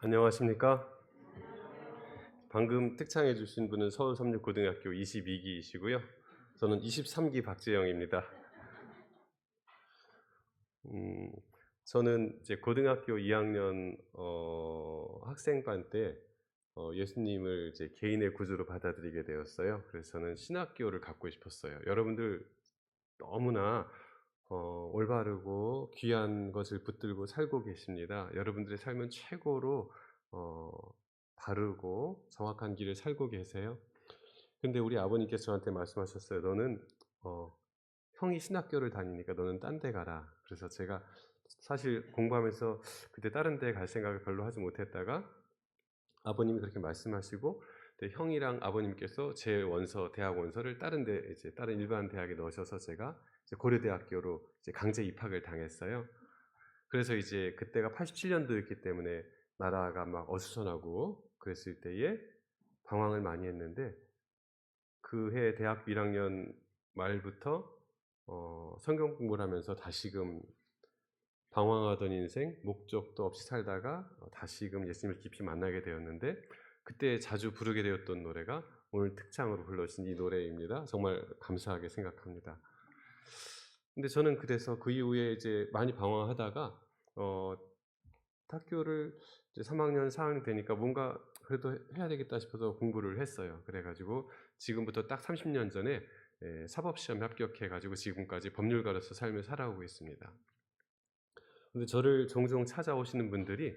안녕하십니까? 방금 특창해 주신 분은 서울삼육고등학교 22기이시고요. 저는 23기 박재영입니다. 음, 저는 이제 고등학교 2학년 학생반 때 예수님을 이제 개인의 구주로 받아들이게 되었어요. 그래서 저는 신학교를 갖고 싶었어요. 여러분들 너무나 올바르고 귀한 것을 붙들고 살고 계십니다. 여러분들의 삶은 최고로 어, 바르고 정확한 길을 살고 계세요. 근데 우리 아버님께서 저한테 말씀하셨어요. 너는 어, 형이 신학교를 다니니까 너는 딴데 가라. 그래서 제가 사실 공부하면서 그때 다른 데 갈 생각을 별로 하지 못했다가 아버님이 그렇게 말씀하시고, 근데 형이랑 아버님께서 제 원서, 대학 원서를 다른 데, 이제 다른 일반 대학에 넣으셔서 제가 이제 고려대학교로 이제 강제 입학을 당했어요. 그래서 이제 그때가 87년도였기 때문에 나라가 막 어수선하고 그랬을 때에 방황을 많이 했는데, 그 해 대학 1학년 말부터 성경 공부를 하면서 다시금 방황하던 인생, 목적도 없이 살다가 다시금 예수님을 깊이 만나게 되었는데, 그때 자주 부르게 되었던 노래가 오늘 특창으로 불러주신 이 노래입니다. 정말 감사하게 생각합니다. 근데 저는 그래서 그 이후에 이제 많이 방황하다가 어, 학교를 이제 3학년, 4학년 되니까 뭔가 그래도 해야 되겠다 싶어서 공부를 했어요. 그래가지고 지금부터 딱 30년 전에 사법시험 합격해가지고 지금까지 법률가로서 삶을 살아오고 있습니다. 근데 저를 종종 찾아오시는 분들이,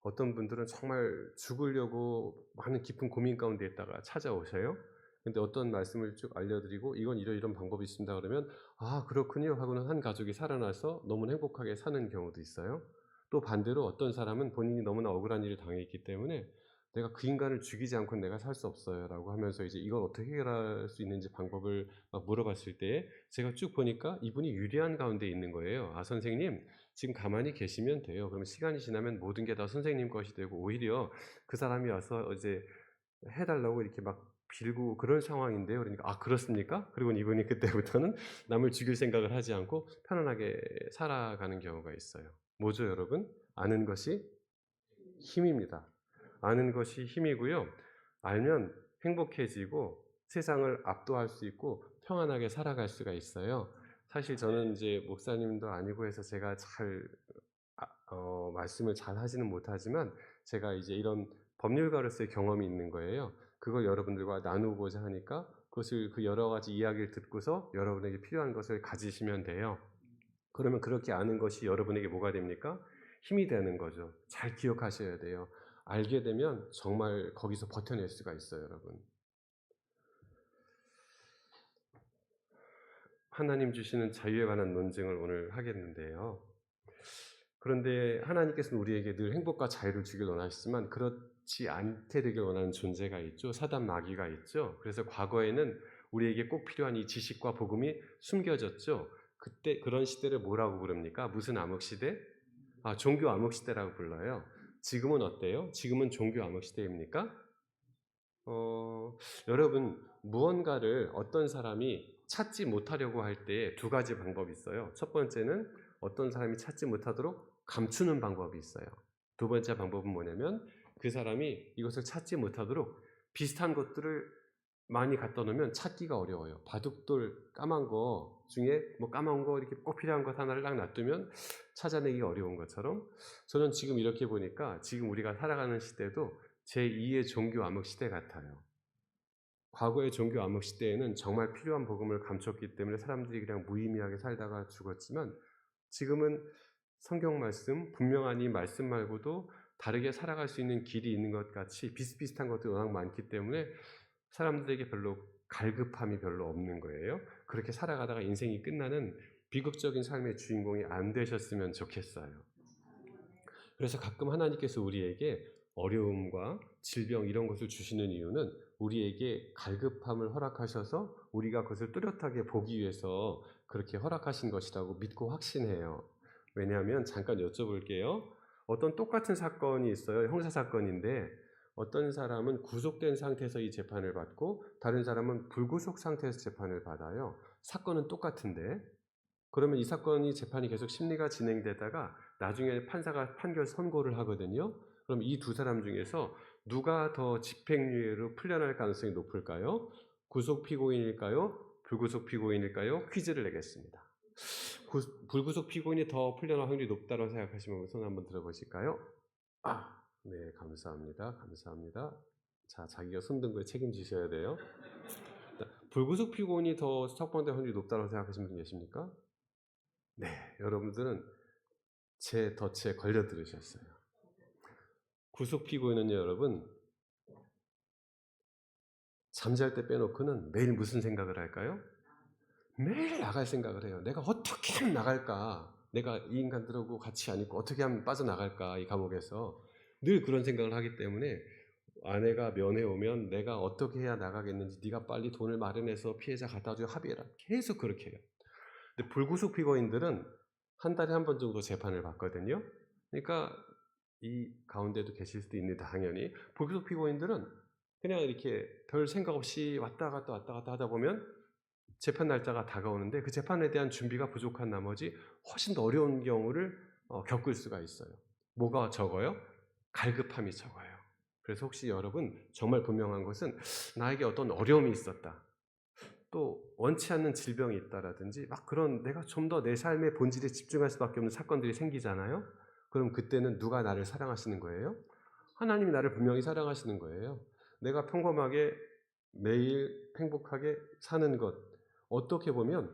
어떤 분들은 정말 죽으려고 많은 깊은 고민 가운데 있다가 찾아오셔요. 근데 어떤 말씀을 쭉 알려드리고 이건 이런 방법이 있습니다 그러면 아 그렇군요 하고는 한 가족이 살아나서 너무 행복하게 사는 경우도 있어요. 또 반대로 어떤 사람은 본인이 너무나 억울한 일을 당했기 때문에 내가 그 인간을 죽이지 않고는 내가 살 수 없어요 라고 하면서 이제 이걸 어떻게 해결할 수 있는지 방법을 막 물어봤을 때 제가 쭉 보니까 이분이 유리한 가운데 있는 거예요. 아 선생님 지금 가만히 계시면 돼요. 그러면 시간이 지나면 모든 게 다 선생님 것이 되고, 오히려 그 사람이 와서 이제 해달라고 이렇게 막 빌고 그런 상황인데요. 그러니까 아 그렇습니까? 그리고 이분이 그때부터는 남을 죽일 생각을 하지 않고 편안하게 살아가는 경우가 있어요. 뭐죠, 여러분? 아는 것이 힘입니다. 아는 것이 힘이고요. 알면 행복해지고 세상을 압도할 수 있고 평안하게 살아갈 수가 있어요. 사실 저는 이제 목사님도 아니고 해서 제가 잘 말씀을 잘 하지는 못하지만 제가 이제 이런 법률가로서의 경험이 있는 거예요. 그걸 여러분들과 나누고자 하니까 그것을 그 여러 가지 이야기를 듣고서 여러분에게 필요한 것을 가지시면 돼요. 그러면 그렇게 아는 것이 여러분에게 뭐가 됩니까? 힘이 되는 거죠. 잘 기억하셔야 돼요. 알게 되면 정말 거기서 버텨낼 수가 있어요, 여러분. 하나님 주시는 자유에 관한 논증을 오늘 하겠는데요. 그런데 하나님께서는 우리에게 늘 행복과 자유를 주길 원하시지만 그렇지 않게 되길 원하는 존재가 있죠. 사단 마귀가 있죠. 그래서 과거에는 우리에게 꼭 필요한 이 지식과 복음이 숨겨졌죠. 그때 그런 시대를 뭐라고 부릅니까? 무슨 암흑 시대? 아, 종교 암흑 시대라고 불러요. 지금은 어때요? 지금은 종교 암흑 시대입니까? 여러분, 무언가를 어떤 사람이 찾지 못하려고 할 때 두 가지 방법이 있어요. 첫 번째는 어떤 사람이 찾지 못하도록 감추는 방법이 있어요. 두 번째 방법은 뭐냐면 그 사람이 이것을 찾지 못하도록 비슷한 것들을 많이 갖다 놓으면 찾기가 어려워요. 바둑돌 까만 거 중에 뭐 까만 거 이렇게 꼭 필요한 것 하나를 딱 놔두면 찾아내기 어려운 것처럼, 저는 지금 이렇게 보니까 지금 우리가 살아가는 시대도 제2의 종교 암흑 시대 같아요. 과거의 종교 암흑 시대에는 정말 필요한 복음을 감췄기 때문에 사람들이 그냥 무의미하게 살다가 죽었지만, 지금은 성경 말씀, 분명한 이 말씀 말고도 다르게 살아갈 수 있는 길이 있는 것 같이 비슷비슷한 것들이 워낙 많기 때문에 사람들에게 별로 갈급함이 별로 없는 거예요. 그렇게 살아가다가 인생이 끝나는 비극적인 삶의 주인공이 안 되셨으면 좋겠어요. 그래서 가끔 하나님께서 우리에게 어려움과 질병 이런 것을 주시는 이유는 우리에게 갈급함을 허락하셔서 우리가 그것을 뚜렷하게 보기 위해서 그렇게 허락하신 것이라고 믿고 확신해요. 왜냐하면 잠깐 여쭤볼게요. 어떤 똑같은 사건이 있어요. 형사사건인데 어떤 사람은 구속된 상태에서 이 재판을 받고 다른 사람은 불구속 상태에서 재판을 받아요. 사건은 똑같은데, 그러면 이 사건이 재판이 계속 심리가 진행되다가 나중에 판사가 판결 선고를 하거든요. 그럼 이 두 사람 중에서 누가 더 집행유예로 풀려날 가능성이 높을까요? 구속 피고인일까요? 불구속 피고인일까요? 퀴즈를 내겠습니다. 불구속 피고인이 더 풀려날 확률이 높다고 생각하시면 손 한번 들어보실까요? 네, 감사합니다. 감사합니다. 자, 자기가 손든 거에 책임지셔야 돼요. 불구속 피고인이 더 석방될 확률이 높다고 생각하시는 분 계십니까? 네, 여러분들은 제 덫에 걸려 들으셨어요. 구속 피고인은요, 여러분, 잠잘 때 빼놓고는 매일 무슨 생각을 할까요? 매일 나갈 생각을 해요. 내가 어떻게 하면 나갈까? 내가 이 인간들하고 같이 안 있고 어떻게 하면 빠져나갈까? 이 감옥에서 늘 그런 생각을 하기 때문에 아내가 면회 오면 내가 어떻게 해야 나가겠는지 네가 빨리 돈을 마련해서 피해자 갖다 줘 합의해라. 계속 그렇게 해요. 근데 불구속 피고인들은 한 달에 한 번 정도 재판을 받거든요. 그러니까 이 가운데도 계실 수도 있는데 당연히 불구속 피고인들은 그냥 이렇게 별 생각 없이 왔다 갔다 하다 보면 재판 날짜가 다가오는데 그 재판에 대한 준비가 부족한 나머지 훨씬 더 어려운 경우를 겪을 수가 있어요. 뭐가 적어요? 갈급함이 적어요. 그래서 혹시 여러분 정말 분명한 것은 나에게 어떤 어려움이 있었다. 또 원치 않는 질병이 있다라든지 막 그런 내가 좀 더 내 삶의 본질에 집중할 수밖에 없는 사건들이 생기잖아요. 그럼 그때는 누가 나를 사랑하시는 거예요? 하나님이 나를 분명히 사랑하시는 거예요. 내가 평범하게 매일 행복하게 사는 것 어떻게 보면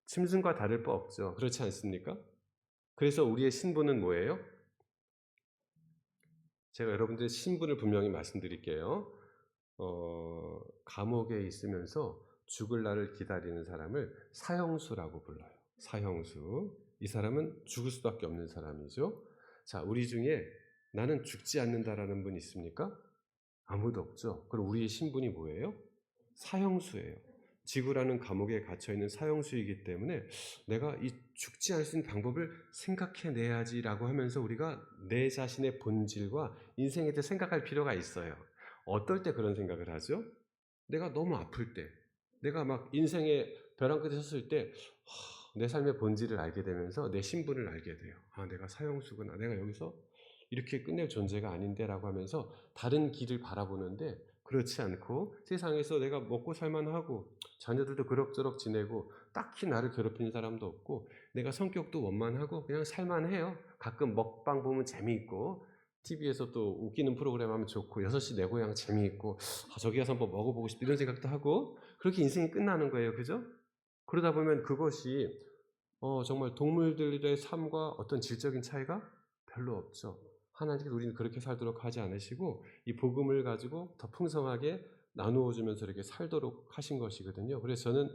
짐승과 다를 바 없죠. 그렇지 않습니까? 그래서 우리의 신분은 뭐예요? 제가 여러분들의 신분을 분명히 말씀드릴게요. 감옥에 있으면서 죽을 날을 기다리는 사람을 사형수라고 불러요. 사형수. 이 사람은 죽을 수밖에 없는 사람이죠. 자, 우리 중에 나는 죽지 않는다라는 분 있습니까? 아무도 없죠. 그럼 우리의 신분이 뭐예요? 사형수예요. 지구라는 감옥에 갇혀있는 사형수이기 때문에 내가 이 죽지 않을 수 있는 방법을 생각해내야지라고 하면서 우리가 내 자신의 본질과 인생에 대해 생각할 필요가 있어요. 어떨 때 그런 생각을 하죠? 내가 너무 아플 때, 내가 막 인생의 벼랑 끝에 섰을 때, 내 삶의 본질을 알게 되면서 내 신분을 알게 돼요. 내가 사형수구나. 내가 여기서 이렇게 끝낼 존재가 아닌데 라고 하면서 다른 길을 바라보는데 그렇지 않고 세상에서 내가 먹고 살만하고 자녀들도 그럭저럭 지내고 딱히 나를 괴롭히는 사람도 없고 내가 성격도 원만하고 그냥 살만해요. 가끔 먹방 보면 재미있고 TV에서 또 웃기는 프로그램 하면 좋고 6시 내 고향 재미있고 저기 가서 한번 먹어보고 싶다 이런 생각도 하고 그렇게 인생이 끝나는 거예요. 그죠? 그러다 보면 그것이 정말 동물들의 삶과 어떤 질적인 차이가 별로 없죠. 하나님께서 우리는 그렇게 살도록 하지 않으시고 이 복음을 가지고 더 풍성하게 나누어 주면서 이렇게 살도록 하신 것이거든요. 그래서 저는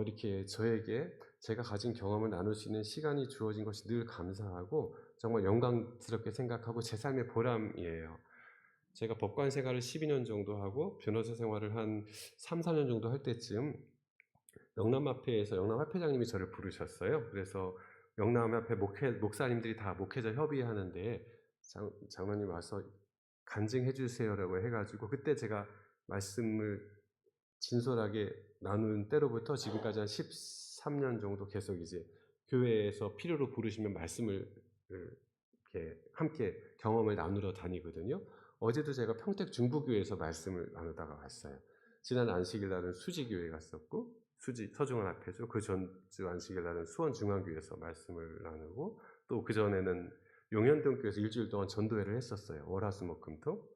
이렇게 저에게 제가 가진 경험을 나눌 수 있는 시간이 주어진 것이 늘 감사하고 정말 영광스럽게 생각하고 제 삶의 보람이에요. 제가 법관 생활을 12년 정도 하고 변호사 생활을 한 3, 4년 정도 할 때쯤 영남합회에서 영남합회장님이 저를 부르셨어요. 그래서 영남합회 목사님들이 다 목회자 협의하는데 장로님 와서 간증해 주세요라고 해가지고 그때 제가 말씀을 진솔하게 나눈 때로부터 지금까지 한 13년 정도 계속 이제 교회에서 필요로 부르시면 말씀을 이렇게 함께 경험을 나누러 다니거든요. 어제도 제가 평택 중부교회에서 말씀을 나누다가 왔어요. 지난 안식일 날은 수지교회 갔었고 수지 서중원 앞에죠. 그 전주 안식일 날은 수원 중앙교회에서 말씀을 나누고 또 그 전에는 용현동 교회에서 일주일 동안 전도회를 했었어요. 월화수목금토.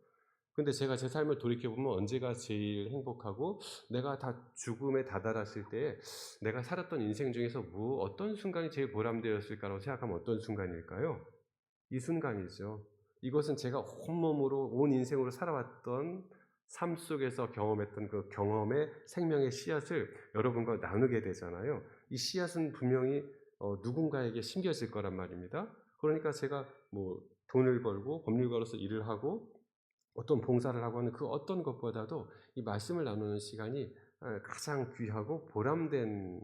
근데 제가 제 삶을 돌이켜보면 언제가 제일 행복하고 내가 다 죽음에 다다랐을 때 내가 살았던 인생 중에서 어떤 순간이 제일 보람되었을까라고 생각하면 어떤 순간일까요? 이 순간이죠. 이것은 제가 온몸으로 온 인생으로 살아왔던 삶 속에서 경험했던 그 경험의 생명의 씨앗을 여러분과 나누게 되잖아요. 이 씨앗은 분명히 누군가에게 심겨질 거란 말입니다. 그러니까 제가 뭐 돈을 벌고 법률가로서 일을 하고 어떤 봉사를 하고 하는 그 어떤 것보다도 이 말씀을 나누는 시간이 가장 귀하고 보람된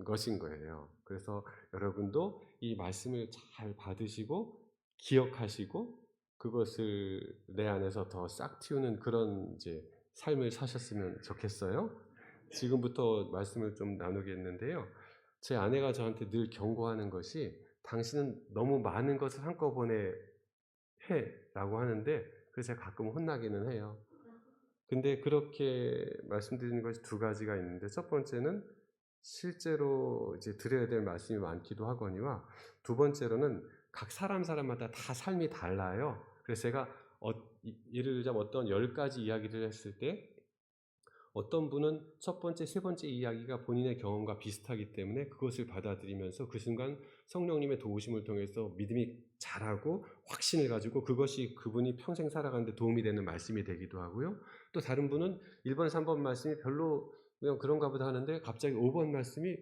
것인 거예요. 그래서 여러분도 이 말씀을 잘 받으시고 기억하시고 그것을 내 안에서 더 싹 틔우는 그런 이제 삶을 사셨으면 좋겠어요. 지금부터 말씀을 좀 나누겠는데요. 제 아내가 저한테 늘 경고하는 것이 당신은 너무 많은 것을 한꺼번에 해 라고 하는데 그래서 제가 가끔 혼나기는 해요. 근데 그렇게 말씀드리는 것이 두 가지가 있는데 첫 번째는 실제로 이제 드려야 될 말씀이 많기도 하거니와 두 번째로는 각 사람마다 다 삶이 달라요. 그래서 제가 예를 들자면 어떤 10가지 이야기를 했을 때 어떤 분은 첫 번째, 세 번째 이야기가 본인의 경험과 비슷하기 때문에 그것을 받아들이면서 그 순간 성령님의 도우심을 통해서 믿음이 자라고 확신을 가지고 그것이 그분이 평생 살아가는데 도움이 되는 말씀이 되기도 하고요. 또 다른 분은 1번, 3번 말씀이 별로 그냥 그런가 보다 하는데 갑자기 5번 말씀이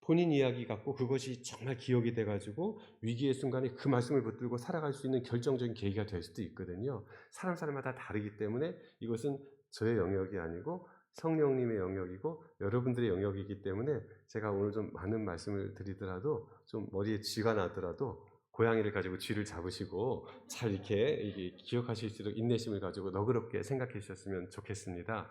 본인 이야기 같고 그것이 정말 기억이 돼가지고 위기의 순간에 그 말씀을 붙들고 살아갈 수 있는 결정적인 계기가 될 수도 있거든요. 사람마다 다르기 때문에 이것은 저의 영역이 아니고 성령님의 영역이고 여러분들의 영역이기 때문에 제가 오늘 좀 많은 말씀을 드리더라도 좀 머리에 쥐가 나더라도 고양이를 가지고 쥐를 잡으시고 잘 이렇게 기억하실 수 있도록 인내심을 가지고 너그럽게 생각해 주셨으면 좋겠습니다.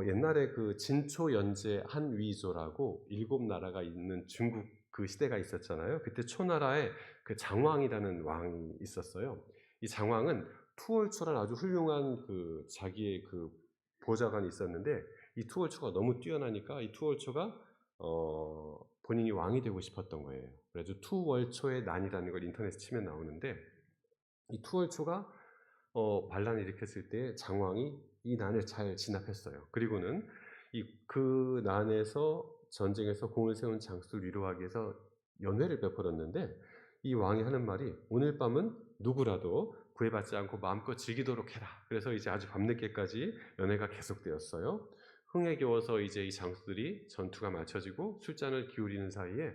옛날에 그 진초연제 한위조라고 7나라가 있는 중국 그 시대가 있었잖아요. 그때 초나라에 그 장왕이라는 왕이 있었어요. 이 장왕은 투월초란 아주 훌륭한 그 자기의 그 보좌관이 있었는데 이 투월초가 너무 뛰어나니까 이 투월초가 본인이 왕이 되고 싶었던 거예요. 그래서 투월초의 난이라는 걸 인터넷에 치면 나오는데 이 투월초가 반란을 일으켰을 때 장왕이 이 난을 잘 진압했어요. 그리고는 그 난에서 전쟁에서 공을 세운 장수를 위로하기 위해서 연회를 베풀었는데 이 왕이 하는 말이 오늘 밤은 누구라도 구애받지 않고 마음껏 즐기도록 해라. 그래서 이제 아주 밤늦게까지 연회가 계속되었어요. 흥에 겨워서 이제 이 장수들이 전투가 마쳐지고 술잔을 기울이는 사이에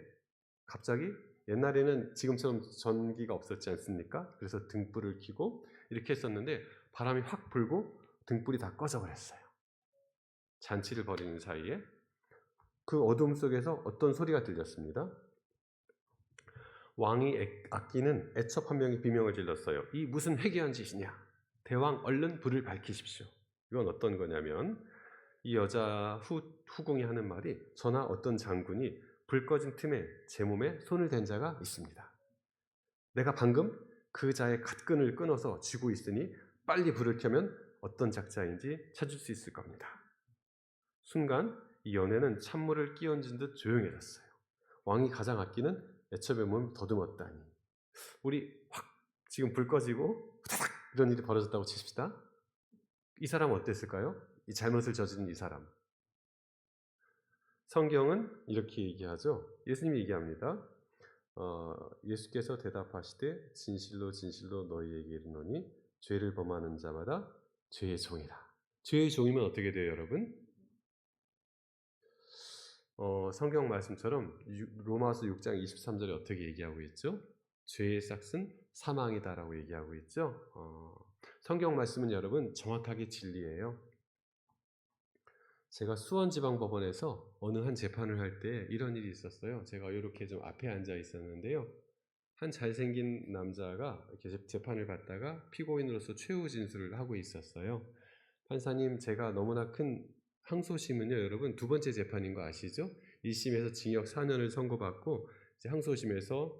갑자기 옛날에는 지금처럼 전기가 없었지 않습니까? 그래서 등불을 켜고 이렇게 했었는데 바람이 확 불고 등불이 다 꺼져버렸어요. 잔치를 벌이는 사이에 그 어둠 속에서 어떤 소리가 들렸습니다. 왕이 아끼는 애첩 한 명이 비명을 질렀어요. 이 무슨 회개한 짓이냐? 대왕 얼른 불을 밝히십시오. 이건 어떤 거냐면 이 여자 후궁이 하는 말이 저나 어떤 장군이 불 꺼진 틈에 제 몸에 손을 댄 자가 있습니다. 내가 방금 그 자의 갓끈을 끊어서 쥐고 있으니 빨리 불을 켜면 어떤 작자인지 찾을 수 있을 겁니다. 순간 이 연회는 찬물을 끼얹은 듯 조용해졌어요. 왕이 가장 아끼는 애첩의 몸을 더듬었다니. 우리 확 지금 불 꺼지고 후다닥 이런 일이 벌어졌다고 칩시다. 이 사람 어땠을까요? 이 잘못을 저지른 이 사람. 성경은 이렇게 얘기하죠. 예수님이 얘기합니다. 예수께서 대답하시되 진실로 진실로 너희에게 이르노니 죄를 범하는 자마다 죄의 종이라. 죄의 종이면 어떻게 돼요, 여러분? 성경 말씀처럼 로마서 6장 23절에 어떻게 얘기하고 있죠? 죄의 싹은 사망이다라고 얘기하고 있죠. 성경 말씀은 여러분 정확하게 진리예요. 제가 수원지방법원에서 어느 한 재판을 할 때 이런 일이 있었어요. 제가 이렇게 좀 앞에 앉아 있었는데요. 한 잘생긴 남자가 이렇게 재판을 받다가 피고인으로서 최후 진술을 하고 있었어요. 판사님, 제가 너무나 큰 항소심은요, 여러분 두 번째 재판인 거 아시죠? 1심에서 징역 4년을 선고받고 이제 항소심에서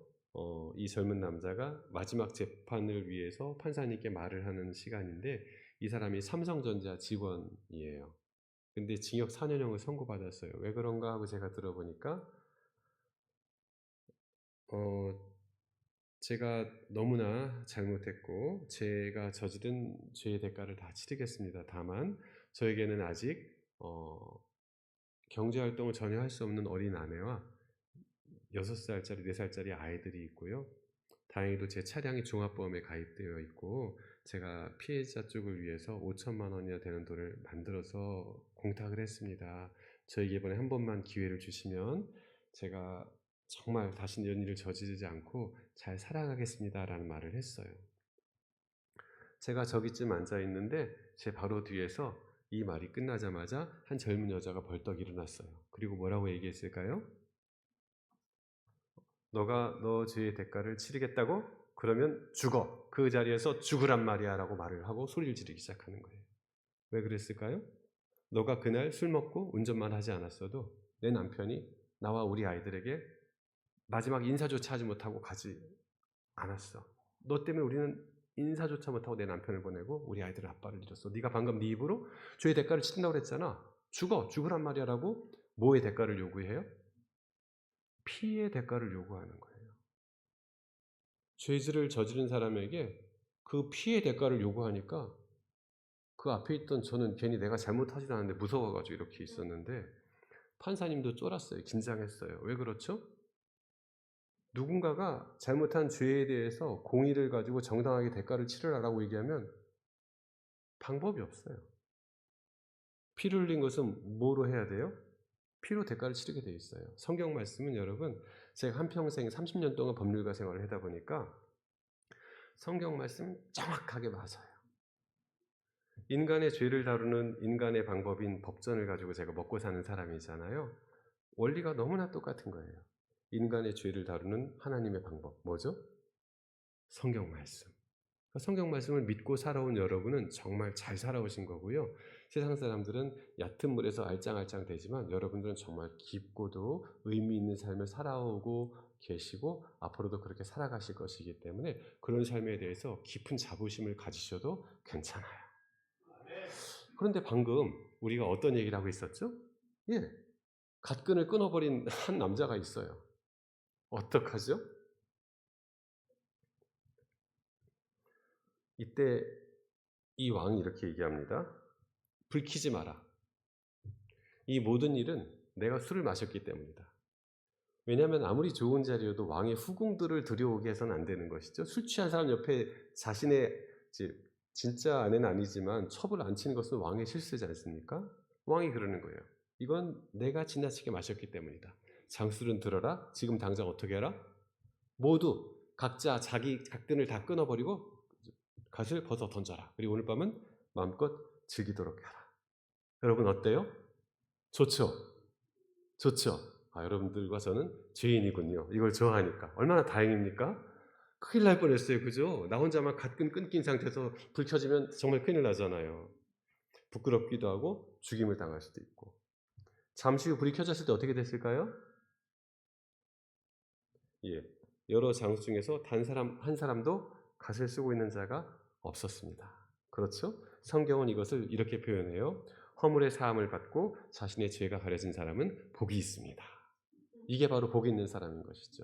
이 젊은 남자가 마지막 재판을 위해서 판사님께 말을 하는 시간인데 이 사람이 삼성전자 직원이에요. 근데 징역 4년형을 선고받았어요. 왜 그런가 하고 제가 들어보니까 제가 너무나 잘못했고 제가 저지른 죄의 대가를 다 치르겠습니다. 다만 저에게는 아직 경제활동을 전혀 할 수 없는 어린 아내와 6살짜리, 4살짜리 아이들이 있고요. 다행히도 제 차량이 종합보험에 가입되어 있고 제가 피해자 쪽을 위해서 5천만 원이나 되는 돈을 만들어서 공탁을 했습니다. 저에게 이번에 한 번만 기회를 주시면 제가 정말 다시 이런 일을 저지르지 않고 잘 살아가겠습니다 라는 말을 했어요. 제가 저기쯤 앉아 있는데 제 바로 뒤에서 이 말이 끝나자마자 한 젊은 여자가 벌떡 일어났어요. 그리고 뭐라고 얘기했을까요? 너가 너 죄의 대가를 치르겠다고? 그러면 죽어. 그 자리에서 죽으란 말이야 라고 말을 하고 소리를 지르기 시작하는 거예요. 왜 그랬을까요? 너가 그날 술 먹고 운전만 하지 않았어도 내 남편이 나와 우리 아이들에게 마지막 인사조차 하지 못하고 가지 않았어. 너 때문에 우리는 인사조차 못하고 내 남편을 보내고 우리 아이들은 아빠를 잃었어. 네가 방금 네 입으로 죄의 대가를 치른다고 그랬잖아. 죽으란 말이야 라고 뭐의 대가를 요구해요? 피의 대가를 요구하는 거예요. 죄질을 저지른 사람에게 그 피의 대가를 요구하니까 그 앞에 있던 저는 괜히 내가 잘못하지도 않았는데 무서워가지고 이렇게 있었는데 판사님도 쫄았어요. 긴장했어요. 왜 그렇죠? 누군가가 잘못한 죄에 대해서 공의를 가지고 정당하게 대가를 치르라고 얘기하면 방법이 없어요. 피를 흘린 것은 뭐로 해야 돼요? 피로 대가를 치르게 돼 있어요. 성경 말씀은 여러분, 제가 한평생 30년 동안 법률가 생활을 하다 보니까 성경 말씀 정확하게 맞아요. 인간의 죄를 다루는 인간의 방법인 법전을 가지고 제가 먹고 사는 사람이잖아요. 원리가 너무나 똑같은 거예요. 인간의 죄를 다루는 하나님의 방법. 뭐죠? 성경 말씀. 성경 말씀을 믿고 살아온 여러분은 정말 잘 살아오신 거고요. 세상 사람들은 얕은 물에서 알짱알짱 되지만 여러분들은 정말 깊고도 의미 있는 삶을 살아오고 계시고 앞으로도 그렇게 살아가실 것이기 때문에 그런 삶에 대해서 깊은 자부심을 가지셔도 괜찮아요. 그런데 방금 우리가 어떤 얘기를 하고 있었죠? 예, 갓끈을 끊어버린 한 남자가 있어요. 어떡하죠? 이때 이 왕이 이렇게 얘기합니다. 불 켜지 마라. 이 모든 일은 내가 술을 마셨기 때문이다. 왜냐하면 아무리 좋은 자리여도 왕의 후궁들을 들여오게 해서는 안 되는 것이죠. 술 취한 사람 옆에 자신의 진짜 아내는 아니지만 첩을 안 치는 것은 왕의 실수지 않습니까? 왕이 그러는 거예요. 이건 내가 지나치게 마셨기 때문이다. 장술은 들어라. 지금 당장 어떻게 해라? 모두 각자 자기 갓끈을 다 끊어버리고 갓을 벗어 던져라. 그리고 오늘 밤은 마음껏 즐기도록 해라. 여러분 어때요? 좋죠? 좋죠? 여러분들과 저는 죄인이군요. 이걸 좋아하니까. 얼마나 다행입니까? 큰일 날 뻔했어요. 그죠? 나 혼자만 갓끈 끊긴 상태에서 불 켜지면 정말 큰일 나잖아요. 부끄럽기도 하고 죽임을 당할 수도 있고. 잠시 후 불이 켜졌을 때 어떻게 됐을까요? 예, 여러 장수 중에서 한 사람도 갓을 쓰고 있는 자가 없었습니다. 그렇죠? 성경은 이것을 이렇게 표현해요. 허물의 사함을 받고 자신의 죄가 가려진 사람은 복이 있습니다. 이게 바로 복이 있는 사람인 것이죠.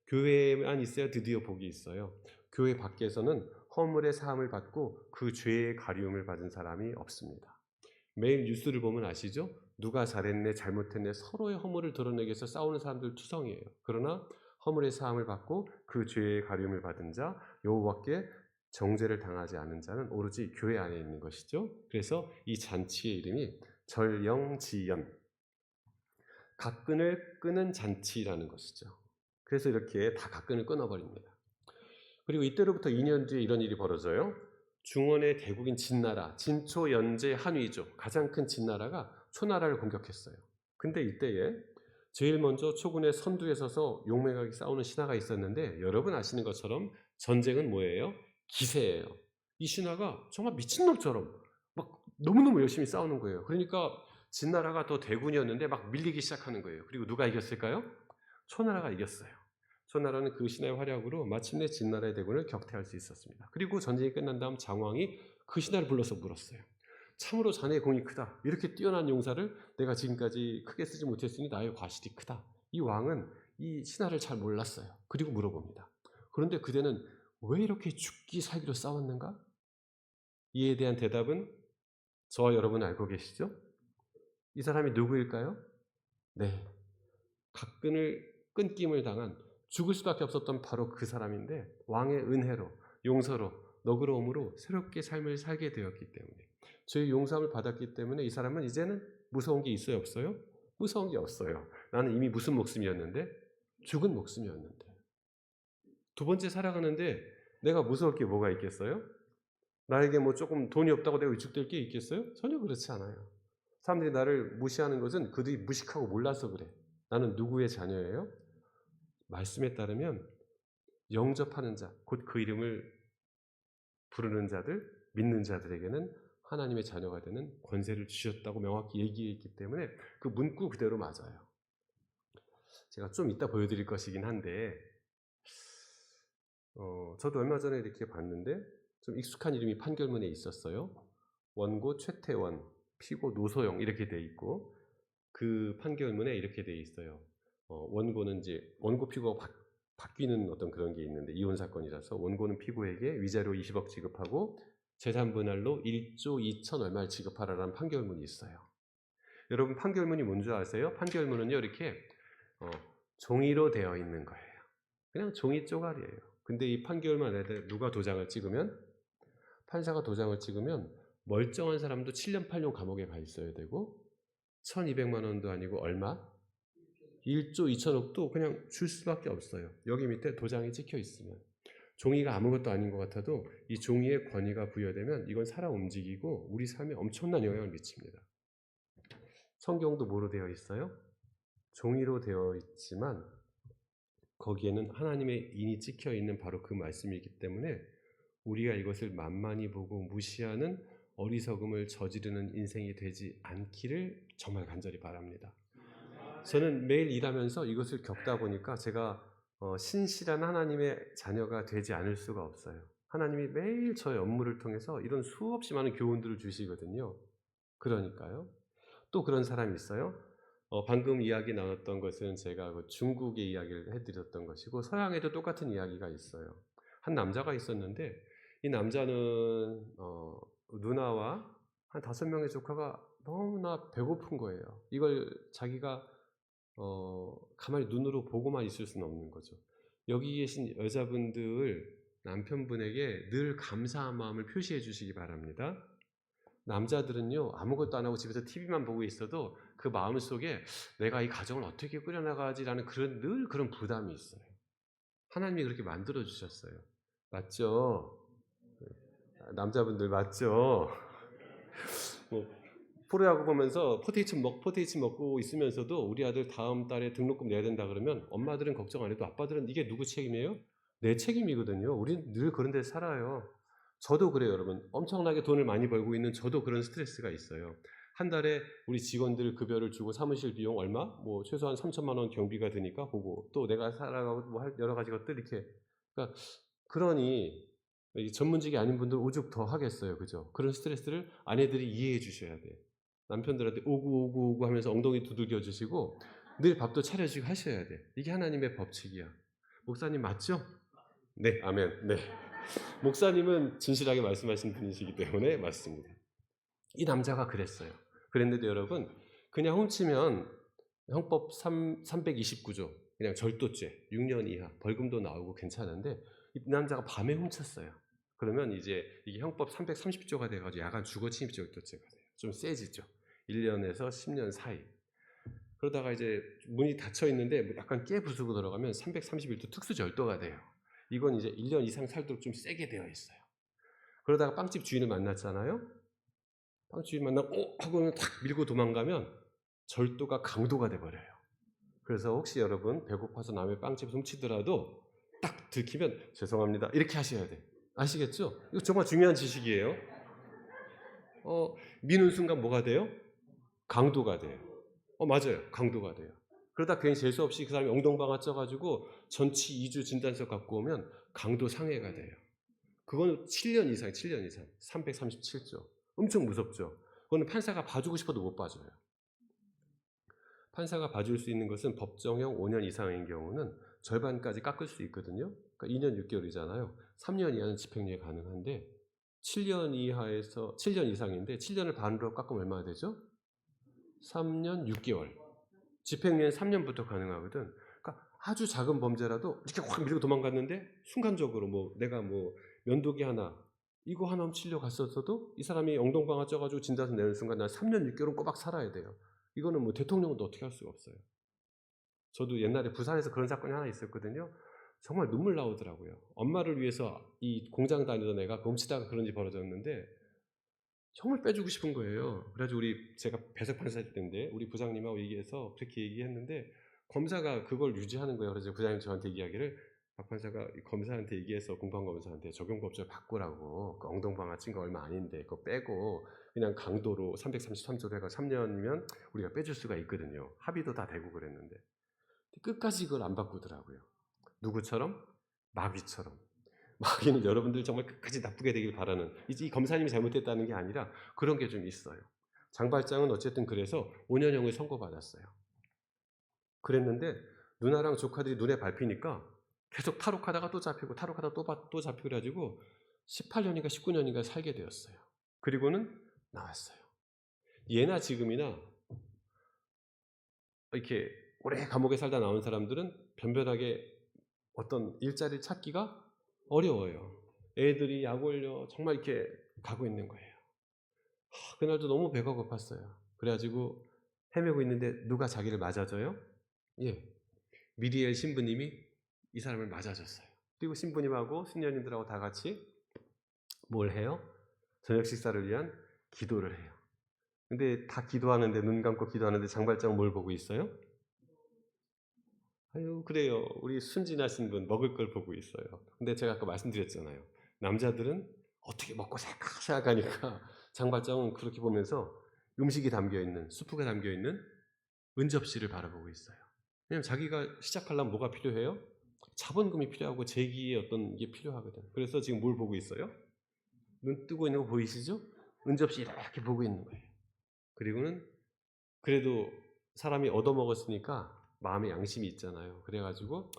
교회에만 있어야 드디어 복이 있어요. 교회 밖에서는 허물의 사함을 받고 그 죄의 가리움을 받은 사람이 없습니다. 매일 뉴스를 보면 아시죠? 누가 잘했네 잘못했네 서로의 허물을 드러내기 위해서 싸우는 사람들 투성이에요. 그러나 허물의 사함을 받고 그 죄의 가리움을 받은 자 여호와께 정죄를 당하지 않은 자는 오로지 교회 안에 있는 것이죠. 그래서 이 잔치의 이름이 절영지연, 갓끈을 끄는 잔치라는 것이죠. 그래서 이렇게 다 갓끈을 끊어버립니다. 그리고 이때로부터 2년 뒤에 이런 일이 벌어져요. 중원의 대국인 진나라, 진초, 연제, 한위죠. 가장 큰 진나라가 초나라를 공격했어요. 근데 이때에 제일 먼저 초군의 선두에 서서 용맹하게 싸우는 신하가 있었는데 여러분 아시는 것처럼 전쟁은 뭐예요? 기세예요. 이 신하가 정말 미친놈처럼 막 너무너무 열심히 싸우는 거예요. 그러니까 진나라가 더 대군이었는데 막 밀리기 시작하는 거예요. 그리고 누가 이겼을까요? 초나라가 이겼어요. 초나라는 그 신하의 활약으로 마침내 진나라의 대군을 격퇴할 수 있었습니다. 그리고 전쟁이 끝난 다음 장왕이 그 신하를 불러서 물었어요. 참으로 자네의 공이 크다. 이렇게 뛰어난 용사를 내가 지금까지 크게 쓰지 못했으니 나의 과실이 크다. 이 왕은 이 신하를 잘 몰랐어요. 그리고 물어봅니다. 그런데 그대는 왜 이렇게 죽기 살기로 싸웠는가? 이에 대한 대답은 저와 여러분 알고 계시죠? 이 사람이 누구일까요? 네, 갓끈을 끊김을 당한 죽을 수밖에 없었던 바로 그 사람인데 왕의 은혜로 용서로 너그러움으로 새롭게 삶을 살게 되었기 때문에 죄의 용서함을 받았기 때문에 이 사람은 이제는 무서운 게 있어요 없어요? 무서운 게 없어요. 나는 이미 무슨 목숨이었는데? 죽은 목숨이었는데. 두 번째 살아가는데 내가 무서울 게 뭐가 있겠어요? 나에게 뭐 조금 돈이 없다고 내가 위축될 게 있겠어요? 전혀 그렇지 않아요. 사람들이 나를 무시하는 것은 그들이 무식하고 몰라서 그래. 나는 누구의 자녀예요? 말씀에 따르면 영접하는 자, 곧 그 이름을 부르는 자들, 믿는 자들에게는 하나님의 자녀가 되는 권세를 주셨다고 명확히 얘기했기 때문에 그 문구 그대로 맞아요. 제가 좀 이따 보여드릴 것이긴 한데 저도 얼마 전에 이렇게 봤는데 좀 익숙한 이름이 판결문에 있었어요. 원고 최태원, 피고 노소영 이렇게 돼 있고 그 판결문에 이렇게 돼 있어요. 원고는 이제 원고 피고가 바뀌는 어떤 그런 게 있는데 이혼 사건이라서 원고는 피고에게 위자료 20억 지급하고 재산 분할로 1조 2천 얼마를 지급하라라는 판결문이 있어요. 여러분 판결문이 뭔지 아세요? 판결문은요 이렇게 종이로 되어 있는 거예요. 그냥 종이 쪼가리예요. 근데 이 판결문 안에 누가 도장을 찍으면 판사가 도장을 찍으면 멀쩡한 사람도 7년 8년 감옥에 가 있어야 되고 1200만 원도 아니고 얼마? 1조 2천억도 그냥 줄 수밖에 없어요. 여기 밑에 도장이 찍혀 있으면. 종이가 아무것도 아닌 것 같아도 이 종이에 권위가 부여되면 이건 살아 움직이고 우리 삶에 엄청난 영향을 미칩니다. 성경도 뭐로 되어 있어요? 종이로 되어 있지만 거기에는 하나님의 인이 찍혀 있는 바로 그 말씀이기 때문에 우리가 이것을 만만히 보고 무시하는 어리석음을 저지르는 인생이 되지 않기를 정말 간절히 바랍니다. 저는 매일 일하면서 이것을 겪다 보니까 제가 신실한 하나님의 자녀가 되지 않을 수가 없어요. 하나님이 매일 저의 업무를 통해서 이런 수없이 많은 교훈들을 주시거든요. 그러니까요. 또 그런 사람이 있어요. 방금 이야기 나눴던 것은 제가 그 중국의 이야기를 해드렸던 것이고 서양에도 똑같은 이야기가 있어요. 한 남자가 있었는데 이 남자는 누나와 한 5명의 조카가 너무나 배고픈 거예요. 이걸 자기가 가만히 눈으로 보고만 있을 수는 없는 거죠. 여기 계신 여자분들 남편분에게 늘 감사한 마음을 표시해 주시기 바랍니다. 남자들은요 아무것도 안 하고 집에서 TV만 보고 있어도 그 마음 속에 내가 이 가정을 어떻게 꾸려나가지라는 늘 그런 부담이 있어요. 하나님이 그렇게 만들어 주셨어요. 맞죠? 남자분들 맞죠? 뭐 프로야구 보면서 포테이치 먹고 있으면서도 우리 아들 다음 달에 등록금 내야 된다 그러면 엄마들은 걱정 안 해도 아빠들은 이게 누구 책임이에요? 내 책임이거든요. 우린 늘 그런 데 살아요. 저도 그래요, 여러분. 엄청나게 돈을 많이 벌고 있는 저도 그런 스트레스가 있어요. 한 달에 우리 직원들 급여를 주고 사무실 비용 얼마? 뭐 최소한 3천만 원 경비가 드니까 보고 또 내가 살아가고 뭐 여러 가지 것들 이렇게 그러니 전문직이 아닌 분들 오죽 더 하겠어요, 그죠? 그런 스트레스를 아내들이 이해해 주셔야 돼요. 남편들한테 오구 하면서 엉덩이 두들겨 주시고 늘 밥도 차려주고 하셔야 돼. 이게 하나님의 법칙이야. 목사님 맞죠? 네, 아멘. 네. 목사님은 진실하게 말씀하신 분이시기 때문에 맞습니다. 이 남자가 그랬어요. 그랬는데 여러분 그냥 훔치면 형법 329조 그냥 절도죄 6년 이하 벌금도 나오고 괜찮은데 이 남자가 밤에 훔쳤어요. 그러면 이제 이게 형법 330조가 돼가지고 야간 주거침입 절도죄가 돼요. 좀 세지죠. 1년에서 10년 사이. 그러다가 이제 문이 닫혀 있는데 약간 깨부수고 들어가면 331조 특수절도가 돼요. 이건 이제 1년 이상 살도록 좀 세게 되어 있어요. 그러다가 빵집 주인을 만났잖아요. 빵집 주인 만나고 하고는 탁 밀고 도망가면 절도가 강도가 돼버려요. 그래서 혹시 여러분 배고파서 남의 빵집 훔치더라도 딱 들키면 죄송합니다 이렇게 하셔야 돼. 아시겠죠? 이거 정말 중요한 지식이에요. 미는 순간 뭐가 돼요? 강도가 돼요. 맞아요. 강도가 돼요. 그러다 괜히 재수 없이 그 사람이 엉덩방아 쪄가지고 전치 2주 진단서 갖고 오면 강도 상해가 돼요. 그거는 7년 이상 337조. 엄청 무섭죠. 그거는 판사가 봐주고 싶어도 못 봐줘요. 판사가 봐줄 수 있는 것은 법정형 5년 이상인 경우는 절반까지 깎을 수 있거든요. 그러니까 2년 6개월이잖아요. 3년 이하는 집행유예 가능한데 7년 이상인데 7년을 반으로 깎으면 얼마나 되죠? 3년 6개월. 집행유예는 3년부터 가능하거든. 그러니까 아주 작은 범죄라도 이렇게 확 밀고 도망갔는데 순간적으로 내가 면도기 하나 이거 하나 훔치려 갔었어도 이 사람이 엉덩방아 쪄가지고 진단서 내는 순간 난 3년 6개월은 꼬박 살아야 돼요. 이거는 대통령도 어떻게 할 수가 없어요. 저도 옛날에 부산에서 그런 사건이 하나 있었거든요. 정말 눈물 나오더라고요. 엄마를 위해서 이 공장 다니던 애가 훔치다가 그런 일이 벌어졌는데 정말 빼주고 싶은 거예요. 그래가지고 제가 배석 판사일 때인데 우리 부장님하고 얘기해서 그렇게 얘기했는데 검사가 그걸 유지하는 거예요. 그래서 부장님 저한테 이야기를 박 판사가 검사한테 얘기해서 공판검사한테 적용법조를 바꾸라고 그 엉덩방아 찐 거 얼마 아닌데 그거 빼고 그냥 강도로 333조로 해가 3년이면 우리가 빼줄 수가 있거든요. 합의도 다 되고 그랬는데 끝까지 그걸 안 바꾸더라고요. 누구처럼? 마귀처럼. 마귀는 여러분들 정말 끝까지 나쁘게 되길 바라는, 이 검사님이 잘못됐다는 게 아니라 그런 게 좀 있어요. 장발장은 어쨌든 그래서 5년형을 선고받았어요. 그랬는데 누나랑 조카들이 눈에 밟히니까 계속 탈옥하다가 또 잡히고 탈옥하다가 또 잡히고 그래가지고 18년인가 19년인가 살게 되었어요. 그리고는 나왔어요. 예나 지금이나 이렇게 오래 감옥에 살다 나온 사람들은 변변하게 어떤 일자리를 찾기가 어려워요. 애들이 약 올려 정말 이렇게 가고 있는 거예요. 그날도 너무 배가 고팠어요. 그래가지고 헤매고 있는데 누가 자기를 맞아줘요? 예, 미리엘 신부님이 이 사람을 맞아줬어요. 그리고 신부님하고 신녀님들하고 다 같이 뭘 해요? 저녁 식사를 위한 기도를 해요. 근데 다 기도하는데, 눈 감고 기도하는데 장발장은 뭘 보고 있어요? 아유, 그래요. 우리 순진하신 분 먹을 걸 보고 있어요. 근데 제가 아까 말씀드렸잖아요. 남자들은 어떻게 먹고 살까 생각하니까 장발장은 그렇게 보면서 음식이 담겨있는, 수프가 담겨있는 은접시를 바라보고 있어요. 왜냐면 자기가 시작하려면 뭐가 필요해요? 자본금이 필요하고 재기의 어떤 게 필요하거든. 그래서 지금 뭘 보고 있어요? 눈 뜨고 있는 거 보이시죠? 은접시 이렇게 보고 있는 거예요. 그리고는 그래도 사람이 얻어먹었으니까 마음에 양심이 있잖아요. 그래가지고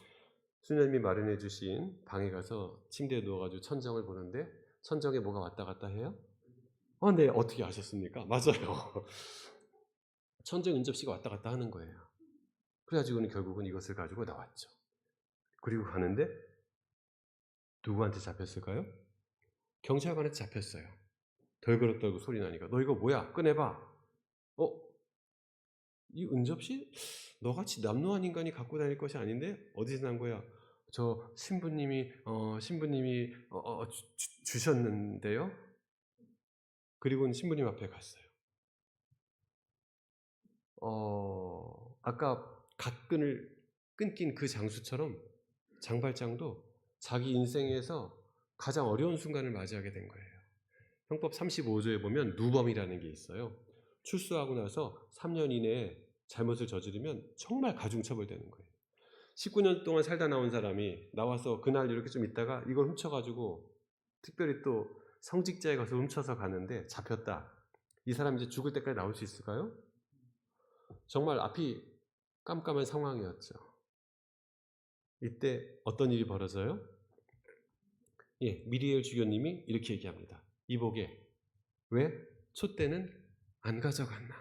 수녀님이 마련해 주신 방에 가서 침대에 누워가지고 천정을 보는데 천정에 뭐가 왔다 갔다 해요? 네, 어떻게 아셨습니까? 맞아요. 천정 은접시가 왔다 갔다 하는 거예요. 그래가지고는 결국은 이것을 가지고 나왔죠. 그리고 가는데 누구한테 잡혔을까요? 경찰관한테 잡혔어요. 덜그럭덜그 소리 나니까 너 이거 뭐야? 꺼내봐. 이 은접시? 너같이 남루한 인간이 갖고 다닐 것이 아닌데 어디서 난 거야? 저 신부님이 주셨는데요. 그리고는 신부님 앞에 갔어요. 아까 갓끈을 끊긴 그 장수처럼 장발장도 자기 인생에서 가장 어려운 순간을 맞이하게 된 거예요. 형법 35조에 보면 누범이라는 게 있어요. 출소하고 나서 3년 이내에 잘못을 저지르면 정말 가중처벌되는 거예요. 19년 동안 살다 나온 사람이 나와서 그날 이렇게 좀 있다가 이걸 훔쳐가지고 특별히 또 성직자에 가서 훔쳐서 가는데 잡혔다. 이 사람 이제 죽을 때까지 나올 수 있을까요? 정말 앞이 깜깜한 상황이었죠. 이때 어떤 일이 벌어져요? 예, 미리엘 주교님이 이렇게 얘기합니다. 이복에 왜 촛대는 안 가져갔나?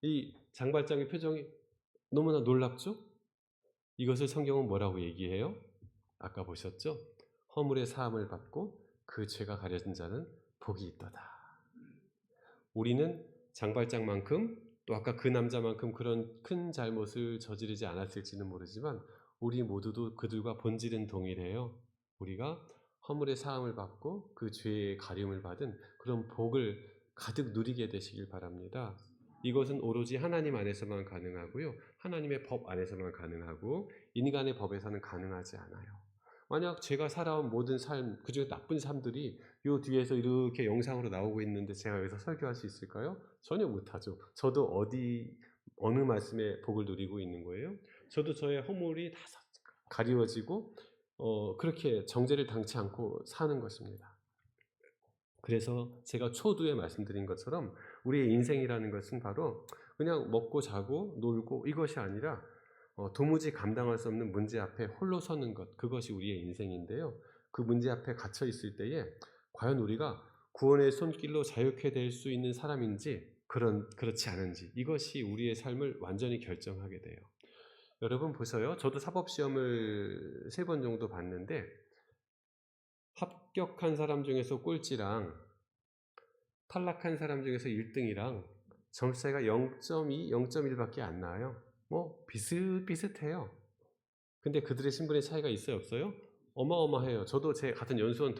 이 장발장의 표정이 너무나 놀랍죠? 이것을 성경은 뭐라고 얘기해요? 아까 보셨죠? 허물의 사함을 받고 그 죄가 가려진 자는 복이 있도다. 우리는 장발장만큼 또 아까 그 남자만큼 그런 큰 잘못을 저지르지 않았을지는 모르지만 우리 모두도 그들과 본질은 동일해요. 우리가 허물의 사함을 받고 그 죄의 가림을 받은 그런 복을 가득 누리게 되시길 바랍니다. 이것은 오로지 하나님 안에서만 가능하고요. 하나님의 법 안에서만 가능하고 인간의 법에서는 가능하지 않아요. 만약 제가 살아온 모든 삶, 그중에 나쁜 삶들이 요 뒤에서 이렇게 영상으로 나오고 있는데 제가 여기서 설교할 수 있을까요? 전혀 못하죠. 저도 어느 말씀에 복을 누리고 있는 거예요? 저도 저의 허물이 다 가리워지고 그렇게 정죄를 당치 않고 사는 것입니다. 그래서 제가 초두에 말씀드린 것처럼 우리의 인생이라는 것은 바로 그냥 먹고 자고 놀고 이것이 아니라 도무지 감당할 수 없는 문제 앞에 홀로 서는 것, 그것이 우리의 인생인데요. 그 문제 앞에 갇혀 있을 때에 과연 우리가 구원의 손길로 자유케 될 수 있는 사람인지 그렇지 않은지, 이것이 우리의 삶을 완전히 결정하게 돼요. 여러분 보세요. 저도 사법시험을 3번 정도 봤는데 합격한 사람 중에서 꼴찌랑 탈락한 사람 중에서 1등이랑 점수차이가 0.2, 0.1밖에 안 나와요. 뭐 비슷비슷해요. 근데 그들의 신분의 차이가 있어요, 없어요? 어마어마해요. 저도 제 같은 연수원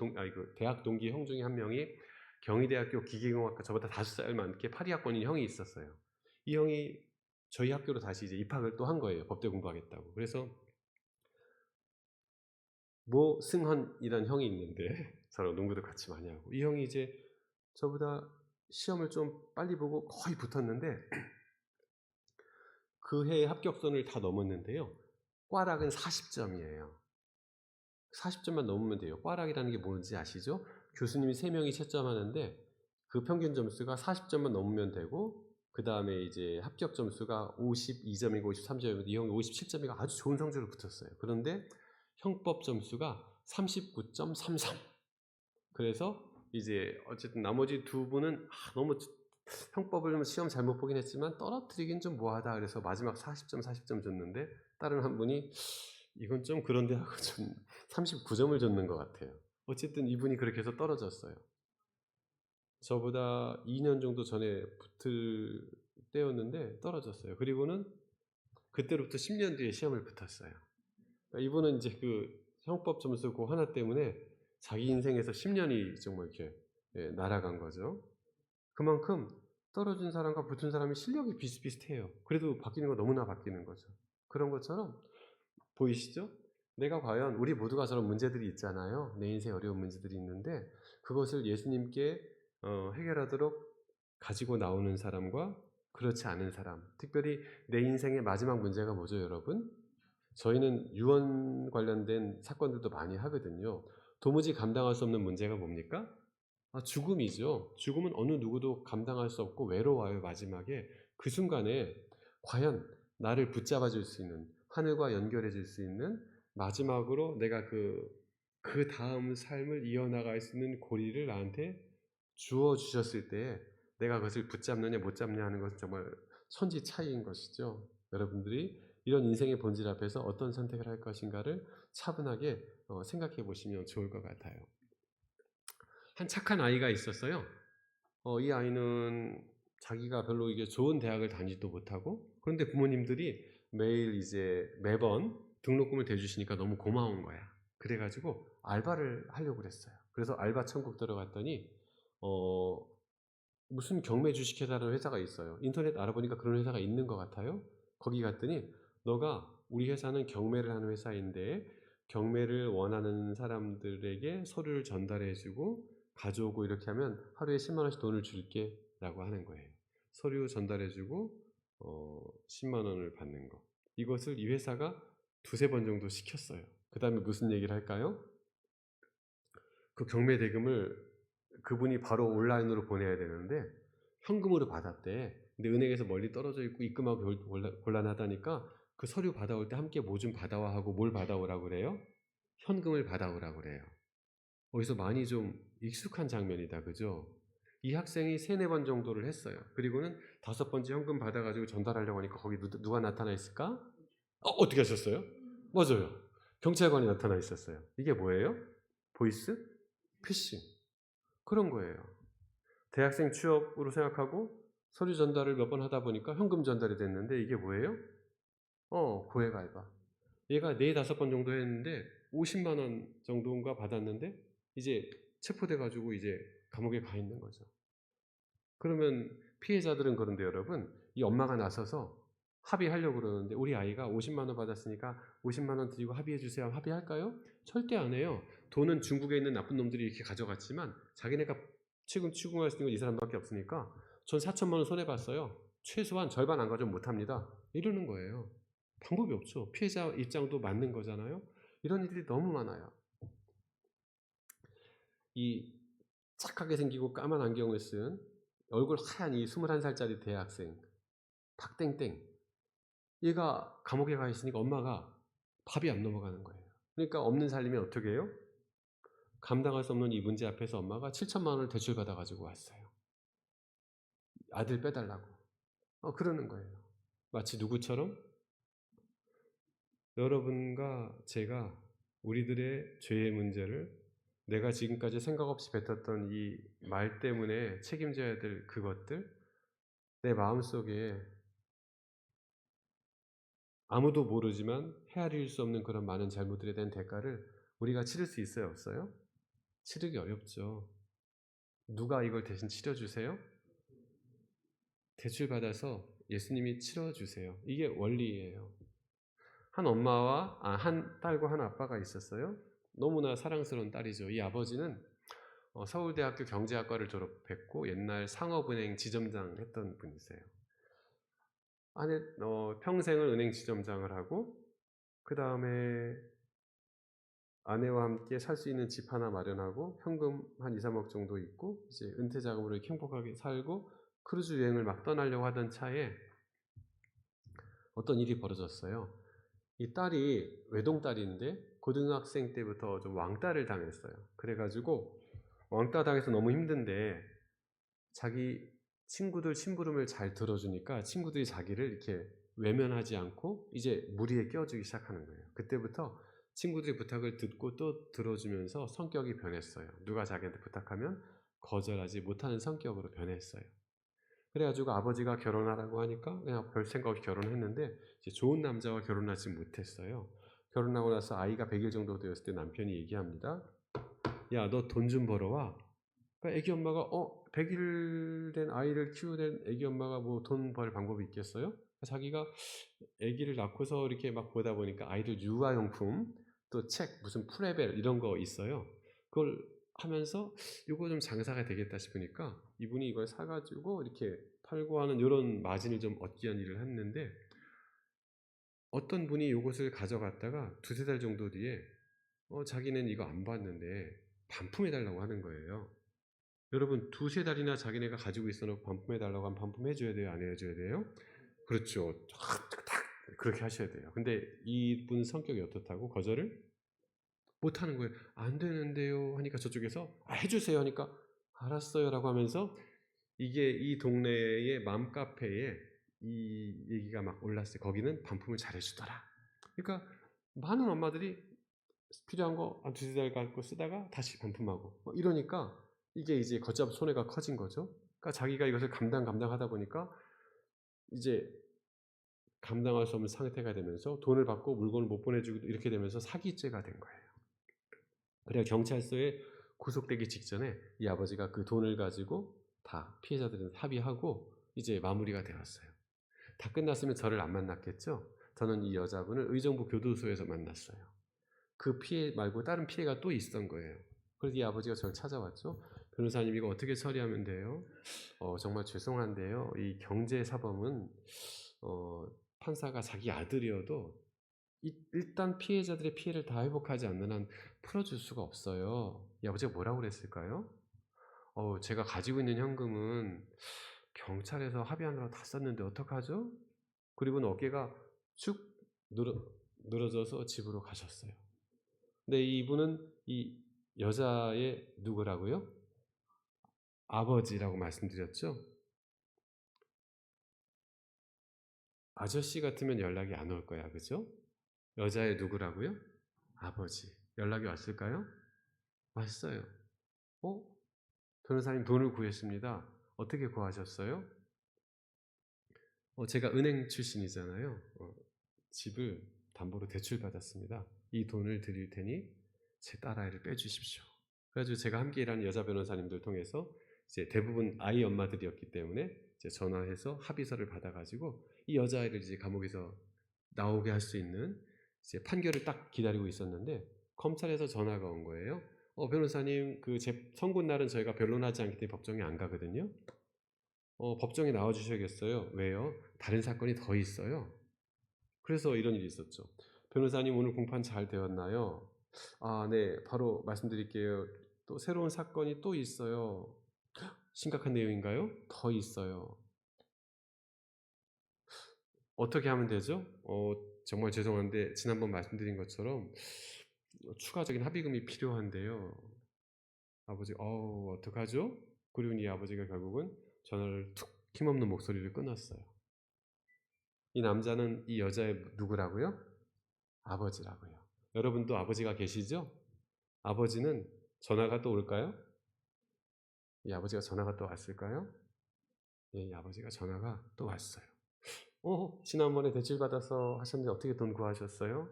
대학 동기 형 중에 한 명이 경희대학교 기계공학과 저보다 5살 많게 파리학번인 형이 있었어요. 이 형이 저희 학교로 다시 이제 입학을 또 한 거예요. 법대 공부하겠다고. 그래서 모승헌이라는 형이 있는데 저랑 농구도 같이 많이 하고, 이 형이 이제 저보다 시험을 좀 빨리 보고 거의 붙었는데 그 해의 합격선을 다 넘었는데요. 꽈락은 40점이에요. 40점만 넘으면 돼요. 꽈락이라는 게 뭔지 아시죠? 교수님이 3명이 채점하는데 그 평균 점수가 40점만 넘으면 되고, 그 다음에 이제 합격 점수가 52점이고 53점이고, 이 형이 57점이고 아주 좋은 성적을 붙였어요. 그런데 형법 점수가 39.33. 그래서 이제 어쨌든 나머지 두 분은 너무 형법을 시험 잘못 보긴 했지만 떨어뜨리긴 좀 뭐하다. 그래서 마지막 40점 줬는데, 다른 한 분이 이건 좀 그런데 하고 좀 39점을 줬는 것 같아요. 어쨌든 이분이 그렇게 해서 떨어졌어요. 저보다 2년 정도 전에 붙을 때였는데 떨어졌어요. 그리고는 그때로부터 10년 뒤에 시험을 붙었어요. 그러니까 이분은 이제 그 형법 점수 그 하나 때문에 자기 인생에서 10년이 정말 이렇게 날아간 거죠. 그만큼 떨어진 사람과 붙은 사람이 실력이 비슷비슷해요. 그래도 바뀌는 건 너무나 바뀌는 거죠. 그런 것처럼 보이시죠? 내가 과연, 우리 모두가 저런 문제들이 있잖아요. 내 인생에 어려운 문제들이 있는데 그것을 예수님께 해결하도록 가지고 나오는 사람과 그렇지 않은 사람, 특별히 내 인생의 마지막 문제가 뭐죠, 여러분? 저희는 유언 관련된 사건들도 많이 하거든요. 도무지 감당할 수 없는 문제가 뭡니까? 죽음이죠. 죽음은 어느 누구도 감당할 수 없고 외로워요, 마지막에. 그 순간에 과연 나를 붙잡아 줄 수 있는, 하늘과 연결해 줄 수 있는, 마지막으로 내가 그 다음 삶을 이어나갈 수 있는 고리를 나한테 주어 주셨을 때 내가 그것을 붙잡느냐 못 잡느냐 하는 것은 정말 천지 차이인 것이죠. 여러분들이 이런 인생의 본질 앞에서 어떤 선택을 할 것인가를 차분하게 생각해 보시면 좋을 것 같아요. 한 착한 아이가 있었어요. 이 아이는 자기가 별로 이게 좋은 대학을 다니지도 못하고, 그런데 부모님들이 매일 이제 매번 등록금을 대주시니까 너무 고마운 거야. 그래가지고 알바를 하려고 그랬어요. 그래서 알바 천국 들어갔더니 어, 무슨 경매 주식회사라는 회사가 있어요. 인터넷 알아보니까 그런 회사가 있는 것 같아요. 거기 갔더니 너가, 우리 회사는 경매를 하는 회사인데 경매를 원하는 사람들에게 서류를 전달해주고 가져오고 이렇게 하면 하루에 10만 원씩 돈을 줄게 라고 하는 거예요. 서류 전달해주고 10만 원을 받는 거. 이것을 이 회사가 두세 번 정도 시켰어요. 그 다음에 무슨 얘기를 할까요? 그 경매 대금을 그분이 바로 온라인으로 보내야 되는데 현금으로 받았대. 근데 은행에서 멀리 떨어져 있고 입금하기 곤란하다니까 그 서류 받아올 때 함께 뭐 좀 받아와 하고, 뭘 받아오라고 그래요? 현금을 받아오라고 그래요. 어디서 많이 좀 익숙한 장면이다, 그죠? 이 학생이 3-4번 정도를 했어요. 그리고는 5번째 현금 받아가지고 전달하려고 하니까 거기 누가 나타나 있을까? 어떻게 하셨어요? 맞아요. 경찰관이 나타나 있었어요. 이게 뭐예요? 보이스 피싱. 그런 거예요. 대학생 취업으로 생각하고 서류 전달을 몇 번 하다 보니까 현금 전달이 됐는데 이게 뭐예요? 고액 알바. 얘가 4-5번 정도 했는데 50만 원 정도인가 받았는데 이제 체포돼가지고 이제 감옥에 가 있는 거죠. 그러면 피해자들은 그런데 여러분, 이 엄마가 나서서 합의하려고 그러는데 우리 아이가 50만 원 받았으니까 50만 원 드리고 합의해 주세요. 합의할까요? 절대 안 해요. 돈은 중국에 있는 나쁜 놈들이 이렇게 가져갔지만 자기네가 지금 추궁할 수 있는 건 이 사람밖에 없으니까 전 4천만 원 손해봤어요. 최소한 절반 안 가져면 못합니다. 이러는 거예요. 방법이 없죠. 피해자 입장도 맞는 거잖아요. 이런 일들이 너무 많아요. 이 착하게 생기고 까만 안경을 쓴 얼굴 하얀 이 21살짜리 대학생 박땡땡, 얘가 감옥에 가 있으니까 엄마가 밥이 안 넘어가는 거예요. 그러니까 없는 살림이 어떻게 해요? 감당할 수 없는 이 문제 앞에서 엄마가 7천만 원을 대출받아 가지고 왔어요. 아들 빼달라고. 그러는 거예요. 마치 누구처럼? 여러분과 제가 우리들의 죄의 문제를, 내가 지금까지 생각 없이 뱉었던 이 말 때문에 책임져야 될 그것들, 내 마음속에 아무도 모르지만 헤아릴 수 없는 그런 많은 잘못들에 대한 대가를 우리가 치를 수 있어요, 없어요? 치르기 어렵죠. 누가 이걸 대신 치러주세요? 대출받아서 예수님이 치러주세요. 이게 원리예요. 한 엄마와 한 딸과 한 아빠가 있었어요. 너무나 사랑스러운 딸이죠. 이 아버지는 서울대학교 경제학과를 졸업했고 옛날 상업은행 지점장 했던 분이세요. 아내 평생을 은행 지점장을 하고 그 다음에 아내와 함께 살 수 있는 집 하나 마련하고 현금 한 2, 3억 정도 있고 이제 은퇴 자금으로 이렇게 행복하게 살고 크루즈 여행을 막 떠나려고 하던 차에 어떤 일이 벌어졌어요. 이 딸이 외동딸인데 고등학생 때부터 좀 왕따를 당했어요. 그래가지고 왕따 당해서 너무 힘든데 자기 친구들 심부름을 잘 들어주니까 친구들이 자기를 이렇게 외면하지 않고 이제 무리에 껴주기 시작하는 거예요. 그때부터 친구들의 부탁을 듣고 또 들어주면서 성격이 변했어요. 누가 자기한테 부탁하면 거절하지 못하는 성격으로 변했어요. 그래가지고 아버지가 결혼하라고 하니까 그냥 별 생각 없이 결혼했는데 이제 좋은 남자와 결혼하지 못했어요. 결혼하고 나서 아이가 100일 정도 되었을 때 남편이 얘기합니다. 야, 너 돈 좀 벌어와. 그러니까 애기 엄마가 100일 된 아이를 키우는 애기 엄마가 뭐 돈 벌 방법이 있겠어요? 자기가 애기를 낳고서 이렇게 막 보다 보니까 아이들 유아용품, 또 책, 무슨 프레벨 이런 거 있어요. 그걸 하면서 이거 좀 장사가 되겠다 싶으니까 이분이 이걸 사가지고 이렇게 팔고 하는 이런 마진을 좀 얻기 위한 일을 했는데 어떤 분이 이것을 가져갔다가 두세 달 정도 뒤에 자기는 이거 안 봤는데 반품해달라고 하는 거예요. 여러분 두세 달이나 자기네가 가지고 있어놓고 반품해달라고 하면 반품해줘야 돼요? 안 해줘야 돼요? 그렇죠. 딱 그렇게 하셔야 돼요. 근데 이분 성격이 어떻다고 거절을 못하는 거예요. 안 되는데요 하니까 저쪽에서 해주세요 하니까 알았어요 라고 하면서 이게 이 동네의 맘카페에 이 얘기가 막 올랐어요. 거기는 반품을 잘해주더라. 그러니까 많은 엄마들이 필요한 거 한 두세 달 갖고 쓰다가 다시 반품하고 뭐 이러니까 이게 이제 걷잡 손해가 커진 거죠. 그러니까 자기가 이것을 감당하다 보니까 이제 감당할 수 없는 상태가 되면서 돈을 받고 물건을 못 보내주고 이렇게 되면서 사기죄가 된 거예요. 그래야 경찰서에 구속되기 직전에 이 아버지가 그 돈을 가지고 다 피해자들은 합의하고 이제 마무리가 되었어요. 다 끝났으면 저를 안 만났겠죠? 저는 이 여자분을 의정부 교도소에서 만났어요. 그 피해 말고 다른 피해가 또 있었던 거예요. 그래서 이 아버지가 저를 찾아왔죠. 변호사님 이거 어떻게 처리하면 돼요? 정말 죄송한데요. 이 경제사범은 판사가 자기 아들이어도 일단 피해자들의 피해를 다 회복하지 않는 한 풀어줄 수가 없어요. 이 아버지가 뭐라고 그랬을까요? 제가 가지고 있는 현금은 경찰에서 합의하느라 다 썼는데 어떡하죠? 그리고는 어깨가 축 늘어져서 집으로 가셨어요. 근데 이분은 이 여자의 누구라고요? 아버지라고 말씀드렸죠? 아저씨 같으면 연락이 안 올 거야, 그죠? 여자의 누구라고요? 아버지. 연락이 왔을까요? 왔어요. 어? 변호사님 돈을 구했습니다. 어떻게 구하셨어요? 제가 은행 출신이잖아요. 집을 담보로 대출받았습니다. 이 돈을 드릴 테니 제 딸아이를 빼주십시오. 그래가지고 제가 함께 일하는 여자 변호사님들 통해서 이제 대부분 아이 엄마들이었기 때문에 이제 전화해서 합의서를 받아가지고 이 여자아이를 이제 감옥에서 나오게 할 수 있는 이제 판결을 딱 기다리고 있었는데 검찰에서 전화가 온 거예요. 변호사님 그 제 선고 날은 저희가 변론하지 않기 때문에 법정에 안 가거든요. 법정에 나와 주셔야겠어요. 왜요? 다른 사건이 더 있어요. 그래서 이런 일이 있었죠. 변호사님 오늘 공판 잘 되었나요? 아, 네. 바로 말씀드릴게요. 또 새로운 사건이 또 있어요. 심각한 내용인가요? 더 있어요. 어떻게 하면 되죠? 정말 죄송한데 지난번 말씀드린 것처럼 추가적인 합의금이 필요한데요. 아버지, 어떡하죠? 그리고 이 아버지가 결국은 전화를 툭 힘없는 목소리를 끊었어요. 이 남자는 이 여자의 누구라고요? 아버지라고요. 여러분도 아버지가 계시죠? 아버지는 전화가 또 올까요? 이 아버지가 전화가 또 왔을까요? 예, 이 아버지가 전화가 또 왔어요. 지난번에 대출받아서 하셨는데 어떻게 돈 구하셨어요?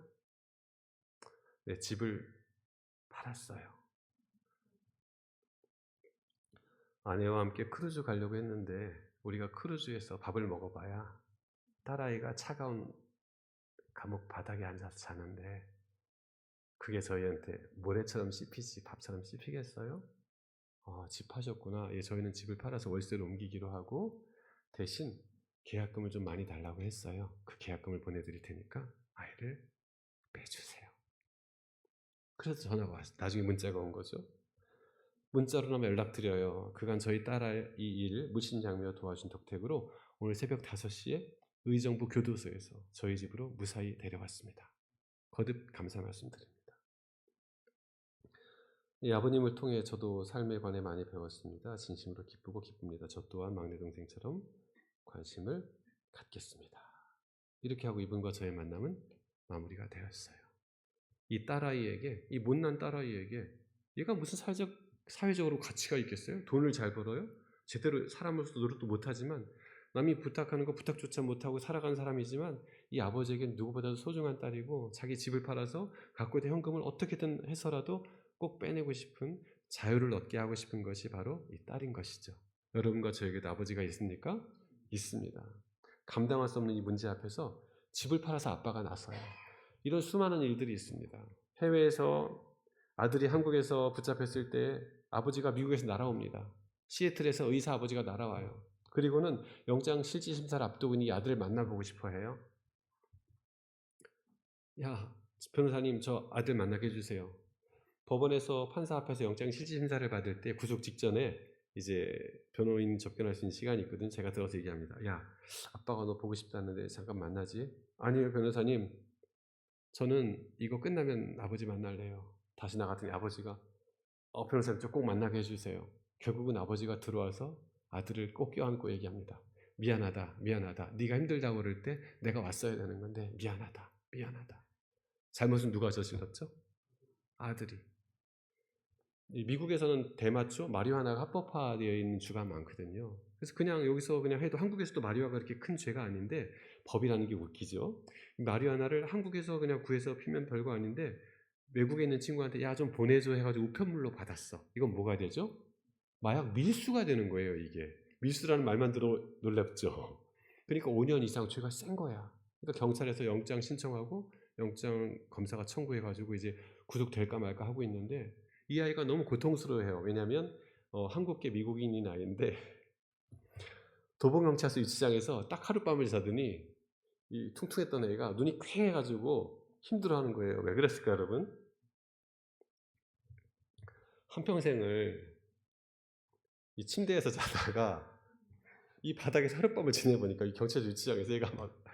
네, 집을 팔았어요. 아내와 함께 크루즈 가려고 했는데 우리가 크루즈에서 밥을 먹어봐야 딸아이가 차가운 감옥 바닥에 앉아서 자는데 그게 저희한테 모래처럼 씹히지 밥처럼 씹히겠어요? 집 파셨구나. 예, 저희는 집을 팔아서 월세로 옮기기로 하고 대신 계약금을 좀 많이 달라고 했어요. 그 계약금을 보내드릴 테니까 아이를 빼주세요. 그래서 전화가 왔어요. 나중에 문자가 온 거죠. 문자로나마 연락드려요. 그간 저희 딸의 이 일을 무신장미와 도와준 덕택으로 오늘 새벽 5시에 의정부 교도소에서 저희 집으로 무사히 데려왔습니다. 거듭 감사 말씀드립니다. 이 아버님을 통해 저도 삶에 관해 많이 배웠습니다. 진심으로 기쁘고 기쁩니다. 저 또한 막내 동생처럼 관심을 갖겠습니다. 이렇게 하고 이분과 저의 만남은 마무리가 되었어요. 이 딸아이에게, 이 못난 딸아이에게 얘가 무슨 사회적으로 가치가 있겠어요? 돈을 잘 벌어요? 제대로 사람으로서 노릇도 못하지만 남이 부탁하는 거 부탁조차 못하고 살아간 사람이지만 이 아버지에겐 누구보다도 소중한 딸이고 자기 집을 팔아서 갖고 있던 현금을 어떻게든 해서라도 꼭 빼내고 싶은 자유를 얻게 하고 싶은 것이 바로 이 딸인 것이죠. 여러분과 저에게도 아버지가 있습니까? 있습니다. 감당할 수 없는 이 문제 앞에서 집을 팔아서 아빠가 나서요. 이런 수많은 일들이 있습니다. 해외에서 아들이 한국에서 붙잡혔을 때 아버지가 미국에서 날아옵니다. 시애틀에서 의사 아버지가 날아와요. 그리고는 영장 실질 심사를 앞두고 있는 이 아들을 만나보고 싶어 해요. 야, 변호사님, 저 아들 만나게 해주세요. 법원에서 판사 앞에서 영장 실질 심사를 받을 때 구속 직전에 이제 변호인 접견할 수 있는 시간이 있거든. 제가 들어서 얘기합니다. 야, 아빠가 너 보고 싶다는데 잠깐 만나지? 아니요, 변호사님. 저는 이거 끝나면 아버지 만날래요. 다시 나갔더니 아버지가 변호사님 저 꼭 만나게 해주세요. 결국은 아버지가 들어와서 아들을 꼭 껴안고 얘기합니다. 미안하다, 미안하다. 네가 힘들다고 그럴 때 내가 왔어야 되는 건데 미안하다, 미안하다. 잘못은 누가 저질렀죠? 아들이. 미국에서는 대마초, 마리화나가 합법화되어 있는 주가 많거든요. 그래서 그냥 여기서 그냥 해도 한국에서도 마리화가 그렇게 큰 죄가 아닌데 법이라는 게 웃기죠. 마리화나를 한국에서 그냥 구해서 피면 별거 아닌데 외국에 있는 친구한테 야 좀 보내줘 해가지고 우편물로 받았어. 이건 뭐가 되죠? 마약 밀수가 되는 거예요, 이게. 밀수라는 말만 들어 놀랍죠. 그러니까 5년 이상 죄가 센 거야. 그러니까 경찰에서 영장 신청하고 영장 검사가 청구해가지고 이제 구속될까 말까 하고 있는데 이 아이가 너무 고통스러워해요. 왜냐하면 한국계 미국인인 아이인데 도봉경찰서 유치장에서 딱 하룻밤을 자더니 이 퉁퉁했던 애가 눈이 퀭해가지고 힘들어하는 거예요. 왜 그랬을까 여러분? 한평생을 이 침대에서 자다가 이 바닥에서 하룻밤을 지내보니까 이 경찰 유치장에서 얘가 막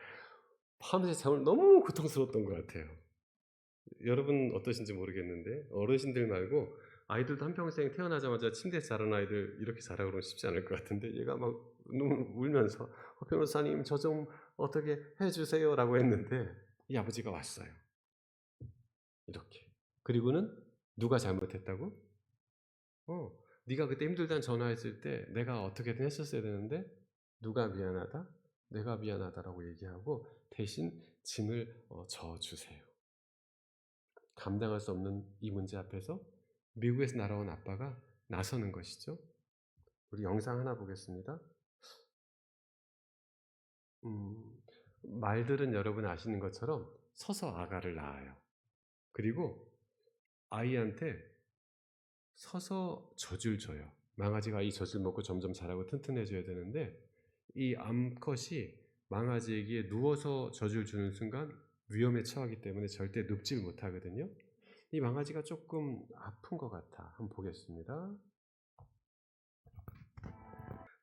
밤새 잠을 너무 고통스러웠던 것 같아요. 여러분 어떠신지 모르겠는데 어르신들 말고 아이들도 한평생 태어나자마자 침대에서 자란 아이들 이렇게 자라고 그러면 쉽지 않을 것 같은데 얘가 막 울면서 변호사님 저 좀 어떻게 해주세요 라고 했는데 이 아버지가 왔어요. 이렇게. 그리고는 누가 잘못했다고? 네가 그때 힘들다는 전화했을 때 내가 어떻게든 했었어야 되는데 누가 미안하다? 내가 미안하다라고 얘기하고 대신 짐을 져주세요. 감당할 수 없는 이 문제 앞에서 미국에서 날아온 아빠가 나서는 것이죠. 우리 영상 하나 보겠습니다. 말들은 여러분 아시는 것처럼 서서 아가를 낳아요. 그리고 아이한테 서서 젖을 줘요. 망아지가 이 젖을 먹고 점점 자라고 튼튼해져야 되는데 이 암컷이 망아지에게 누워서 젖을 주는 순간 위험에 처하기 때문에 절대 눕지를 못하거든요. 이 망아지가 조금 아픈 것 같아. 한번 보겠습니다.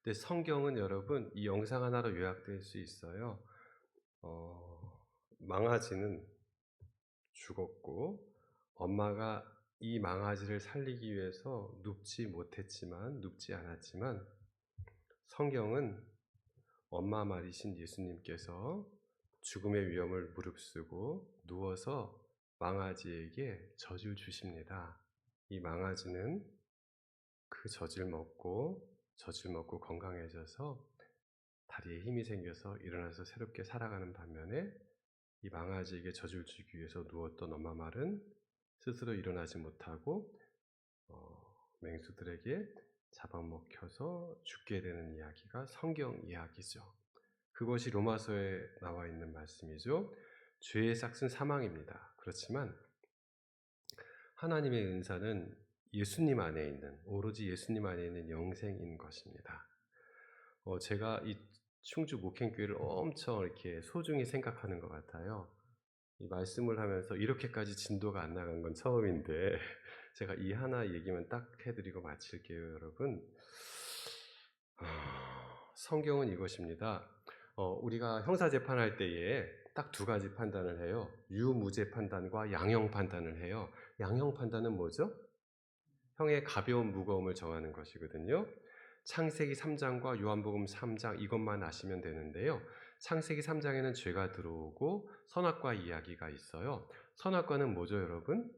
근데 성경은 여러분 이 영상 하나로 요약될 수 있어요. 망아지는 죽었고 엄마가 이 망아지를 살리기 위해서 눕지 않았지만 성경은 엄마 말이신 예수님께서 죽음의 위험을 무릅쓰고 누워서 망아지에게 젖을 주십니다. 이 망아지는 그 젖을 먹고 건강해져서 다리에 힘이 생겨서 일어나서 새롭게 살아가는 반면에 이 망아지에게 젖을 주기 위해서 누웠던 엄마 말은 스스로 일어나지 못하고 맹수들에게 잡아먹혀서 죽게 되는 이야기가 성경 이야기죠. 그것이 로마서에 나와 있는 말씀이죠. 죄의 삭은 사망입니다. 그렇지만 하나님의 은사는 예수님 안에 있는 오로지 예수님 안에 있는 영생인 것입니다. 제가 이 충주 목행교회를 엄청 이렇게 소중히 생각하는 것 같아요. 이 말씀을 하면서 이렇게까지 진도가 안 나간 건 처음인데 제가 이 하나 얘기만 딱 해드리고 마칠게요, 여러분. 성경은 이것입니다. 우리가 형사 재판할 때에 딱 두 가지 판단을 해요. 유무죄 판단과 양형 판단을 해요. 양형 판단은 뭐죠? 형의 가벼움, 무거움을 정하는 것이거든요. 창세기 3장과 요한복음 3장 이것만 아시면 되는데요. 창세기 3장에는 죄가 들어오고 선악과 이야기가 있어요. 선악과는 뭐죠, 여러분?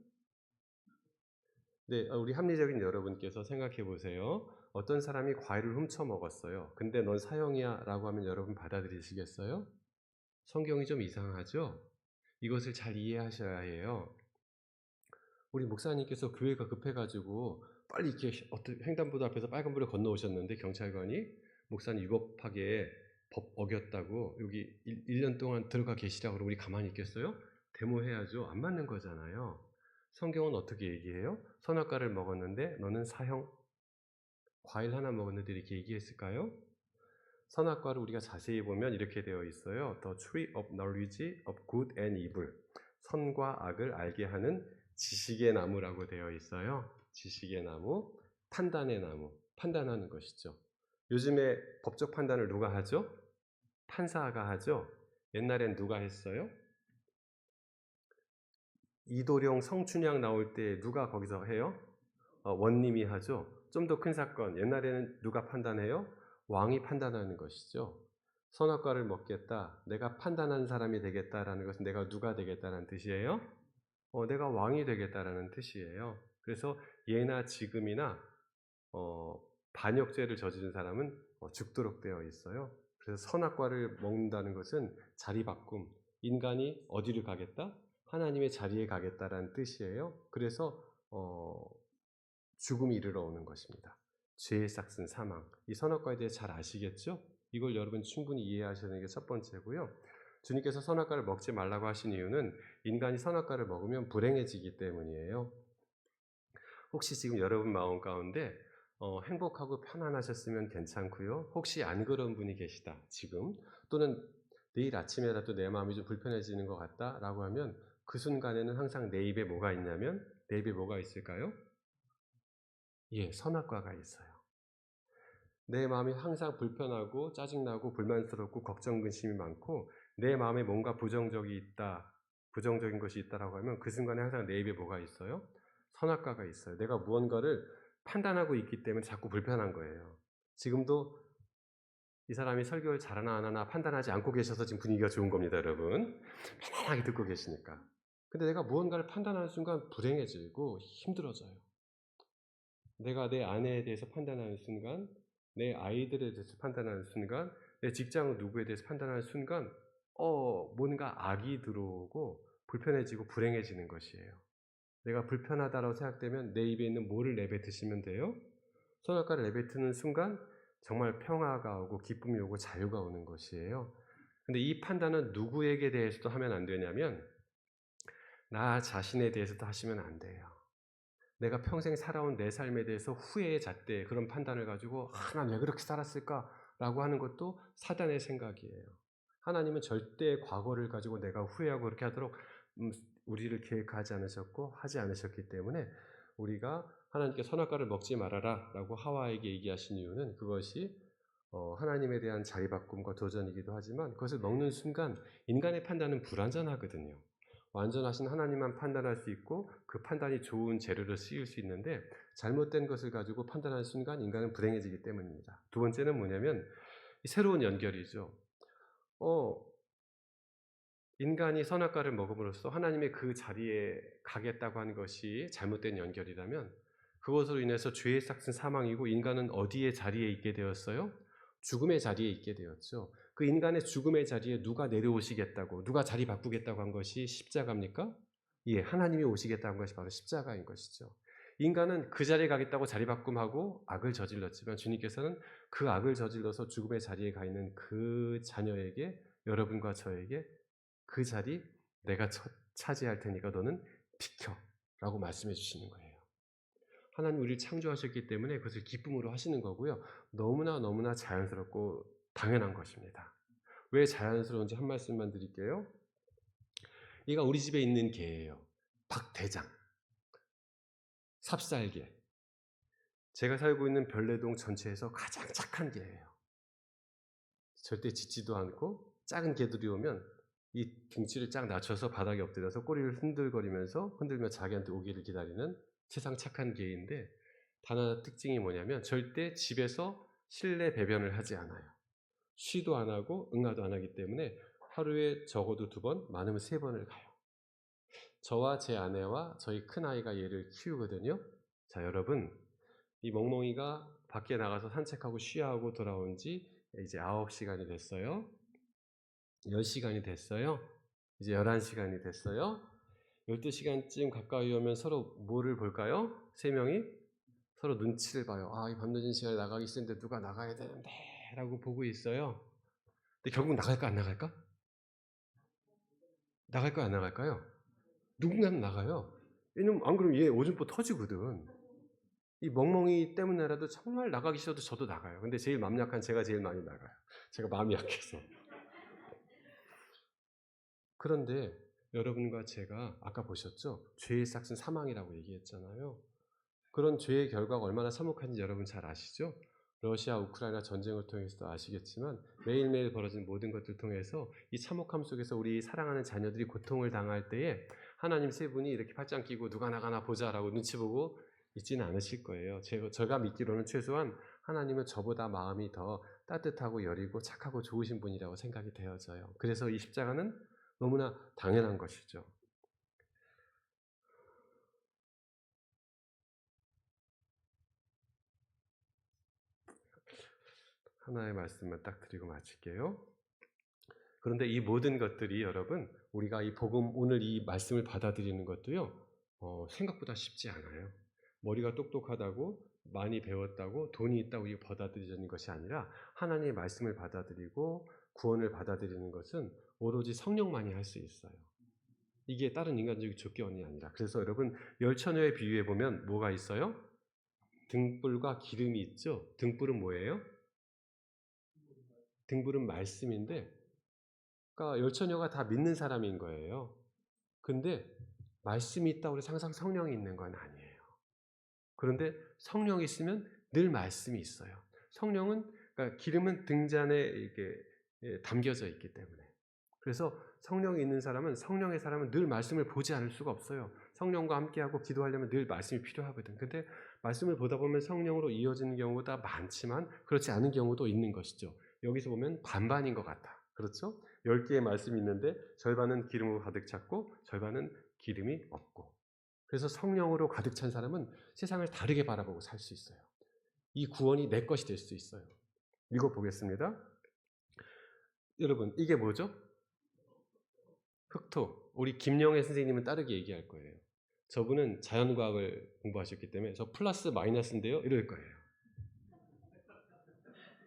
네, 우리 합리적인 여러분께서 생각해 보세요. 어떤 사람이 과일을 훔쳐 먹었어요. 근데 넌 사형이야 라고 하면 여러분 받아들이시겠어요? 성경이 좀 이상하죠? 이것을 잘 이해하셔야 해요. 우리 목사님께서 교회가 급해가지고 빨리 이렇게 어떤 횡단보도 앞에서 빨간불에 건너오셨는데 경찰관이 목사님 위법하게 법 어겼다고 여기 1년 동안 들어가 계시라고 그러면 우리 가만히 있겠어요? 데모해야죠. 안 맞는 거잖아요. 성경은 어떻게 얘기해요? 선악과를 먹었는데 너는 사형, 과일 하나 먹었는데 이렇게 얘기했을까요? 선악과를 우리가 자세히 보면 이렇게 되어 있어요. The tree of knowledge of good and evil. 선과 악을 알게 하는 지식의 나무라고 되어 있어요. 지식의 나무, 판단의 나무, 판단하는 것이죠. 요즘에 법적 판단을 누가 하죠? 판사가 하죠. 옛날엔 누가 했어요? 이도령 성춘향 나올 때 누가 거기서 해요? 원님이 하죠. 좀 더 큰 사건, 옛날에는 누가 판단해요? 왕이 판단하는 것이죠. 선악과를 먹겠다, 내가 판단한 사람이 되겠다라는 것은 내가 누가 되겠다는 뜻이에요? 내가 왕이 되겠다라는 뜻이에요. 그래서 예나 지금이나 반역죄를 저지른 사람은 죽도록 되어 있어요. 그래서 선악과를 먹는다는 것은 자리 바꿈, 인간이 어디를 가겠다? 하나님의 자리에 가겠다라는 뜻이에요. 그래서 죽음이 이르러 오는 것입니다. 죄의 싹슨 사망. 이 선악과에 대해 잘 아시겠죠? 이걸 여러분 충분히 이해하셔야 되는 게 첫 번째고요. 주님께서 선악과를 먹지 말라고 하신 이유는 인간이 선악과를 먹으면 불행해지기 때문이에요. 혹시 지금 여러분 마음 가운데 행복하고 편안하셨으면 괜찮고요. 혹시 안 그런 분이 계시다. 지금 또는 내일 아침에라도 내 마음이 좀 불편해지는 것 같다라고 하면 그 순간에는 항상 내 입에 뭐가 있냐면 내 입에 뭐가 있을까요? 예, 선악과가 있어요. 내 마음이 항상 불편하고 짜증나고 불만스럽고 걱정 근심이 많고 내 마음에 뭔가 부정적인 것이 있다라고 하면 그 순간에 항상 내 입에 뭐가 있어요? 선악과가 있어요. 내가 무언가를 판단하고 있기 때문에 자꾸 불편한 거예요. 지금도 이 사람이 설교를 잘하나 안 하나 판단하지 않고 계셔서 지금 분위기가 좋은 겁니다, 여러분. 편안하게 듣고 계시니까. 근데 내가 무언가를 판단하는 순간 불행해지고 힘들어져요. 내가 내 아내에 대해서 판단하는 순간, 내 아이들에 대해서 판단하는 순간, 내 직장 누구에 대해서 판단하는 순간, 뭔가 악이 들어오고 불편해지고 불행해지는 것이에요. 내가 불편하다고 생각되면 내 입에 있는 뭐를 내뱉으시면 돼요? 선악과를 내뱉는 순간 정말 평화가 오고 기쁨이 오고 자유가 오는 것이에요. 근데 이 판단은 누구에게 대해서도 하면 안 되냐면 나 자신에 대해서도 하시면 안 돼요. 내가 평생 살아온 내 삶에 대해서 후회의 잣대 그런 판단을 가지고 난 왜 그렇게 살았을까라고 하는 것도 사단의 생각이에요. 하나님은 절대 과거를 가지고 내가 후회하고 그렇게 하도록 우리를 계획하지 않으셨고 하지 않으셨기 때문에 우리가 하나님께 선악과를 먹지 말아라 라고 하와에게 얘기하신 이유는 그것이 하나님에 대한 자리바꿈과 도전이기도 하지만 그것을 먹는 순간 인간의 판단은 불완전하거든요. 완전하신 하나님만 판단할 수 있고 그 판단이 좋은 재료로 쓰일 수 있는데 잘못된 것을 가지고 판단하는 순간 인간은 불행해지기 때문입니다. 두 번째는 뭐냐면 새로운 연결이죠. 인간이 선악과를 먹음으로써 하나님의 그 자리에 가겠다고 하는 것이 잘못된 연결이라면 그것으로 인해서 죄의 싹슨 사망이고 인간은 어디에 자리에 있게 되었어요? 죽음의 자리에 있게 되었죠. 그 인간의 죽음의 자리에 누가 내려오시겠다고, 누가 자리 바꾸겠다고 한 것이 십자가입니까? 예, 하나님이 오시겠다고 한 것이 바로 십자가인 것이죠. 인간은 그 자리에 가겠다고 자리 바꿈하고 악을 저질렀지만 주님께서는 그 악을 저질러서 죽음의 자리에 가 있는 그 자녀에게 여러분과 저에게 그 자리 내가 차지할 테니까 너는 비켜 라고 말씀해 주시는 거예요. 하나님 우리를 창조하셨기 때문에 그것을 기쁨으로 하시는 거고요. 너무나 자연스럽고 당연한 것입니다. 왜 자연스러운지 한 말씀만 드릴게요. 얘가 우리 집에 있는 개예요. 박대장, 삽살개. 제가 살고 있는 별내동 전체에서 가장 착한 개예요. 절대 짖지도 않고 작은 개들이 오면 이 등치를 쫙 낮춰서 바닥에 엎드려서 꼬리를 흔들며 자기한테 오기를 기다리는 세상 착한 개인데, 단 하나 특징이 뭐냐면 절대 집에서 실내 배변을 하지 않아요. 쉬도 안 하고 응아도 안 하기 때문에 하루에 적어도 2번, 많으면 3번을 가요. 저와 제 아내와 저희 큰아이가 얘를 키우거든요. 자, 여러분, 이 멍멍이가 밖에 나가서 산책하고 쉬하고 돌아온 지 이제 9시간이 됐어요. 10시간이 됐어요. 이제 11시간이 됐어요. 12시간쯤 가까이 오면 서로 뭐를 볼까요? 3명이 서로 눈치를 봐요. 아, 이 밤늦은 시간에 나가기 싫은데 누가 나가야 되는데 라고 보고 있어요. 근데 결국 나갈까 안 나갈까? 나갈까 안 나갈까요? 누군가는 나가요. 왜냐면 안 그러면 얘 오줌포 터지거든. 이 멍멍이 때문에라도 정말 나가기 싫어도 저도 나가요. 근데 제일 마음 약한 제가 제일 많이 나가요. 제가 마음이 약해서. 그런데 여러분과 제가 아까 보셨죠? 죄의 삭은 사망이라고 얘기했잖아요. 그런 죄의 결과가 얼마나 참혹한지 여러분 잘 아시죠? 러시아, 우크라이나 전쟁을 통해서도 아시겠지만 매일매일 벌어진 모든 것들 통해서 이 참혹함 속에서 우리 사랑하는 자녀들이 고통을 당할 때에 하나님 3분이 이렇게 팔짱 끼고 누가 나가나 보자라고 눈치 보고 있지는 않으실 거예요. 제가 믿기로는 최소한 하나님은 저보다 마음이 더 따뜻하고 여리고 착하고 좋으신 분이라고 생각이 되어져요. 그래서 이 십자가는 너무나 당연한 것이죠. 하나의 말씀만 딱 드리고 마칠게요. 그런데 이 모든 것들이 여러분, 우리가 이 복음, 오늘 이 말씀을 받아들이는 것도요, 생각보다 쉽지 않아요. 머리가 똑똑하다고, 많이 배웠다고, 돈이 있다고 이게 받아들이는 것이 아니라 하나님의 말씀을 받아들이고 구원을 받아들이는 것은 오로지 성령만이 할 수 있어요. 이게 다른 인간적인 조건이 아니라. 그래서 여러분, 열처녀에 비유해 보면 뭐가 있어요? 등불과 기름이 있죠. 등불은 뭐예요? 등불은 말씀인데, 그러니까 열처녀가 다 믿는 사람인 거예요. 근데 말씀이 있다고 해서 항상 성령이 있는 건 아니에요. 그런데 성령이 있으면 늘 말씀이 있어요. 성령은, 그러니까 기름은 등잔에 이렇게 담겨져 있기 때문에. 그래서 성령이 있는 사람은, 성령의 사람은 늘 말씀을 보지 않을 수가 없어요. 성령과 함께하고 기도하려면 늘 말씀이 필요하거든. 근데 말씀을 보다 보면 성령으로 이어지는 경우가 많지만 그렇지 않은 경우도 있는 것이죠. 여기서 보면 반반인 것 같아. 그렇죠? 10개의 말씀이 있는데 절반은 기름으로 가득 찼고 절반은 기름이 없고. 그래서 성령으로 가득 찬 사람은 세상을 다르게 바라보고 살 수 있어요. 이 구원이 내 것이 될 수 있어요. 읽어보겠습니다. 여러분, 이게 뭐죠? 흑토. 우리 김영애 선생님은 다르게 얘기할 거예요. 저분은 자연과학을 공부하셨기 때문에 저 플러스 마이너스인데요? 이럴 거예요.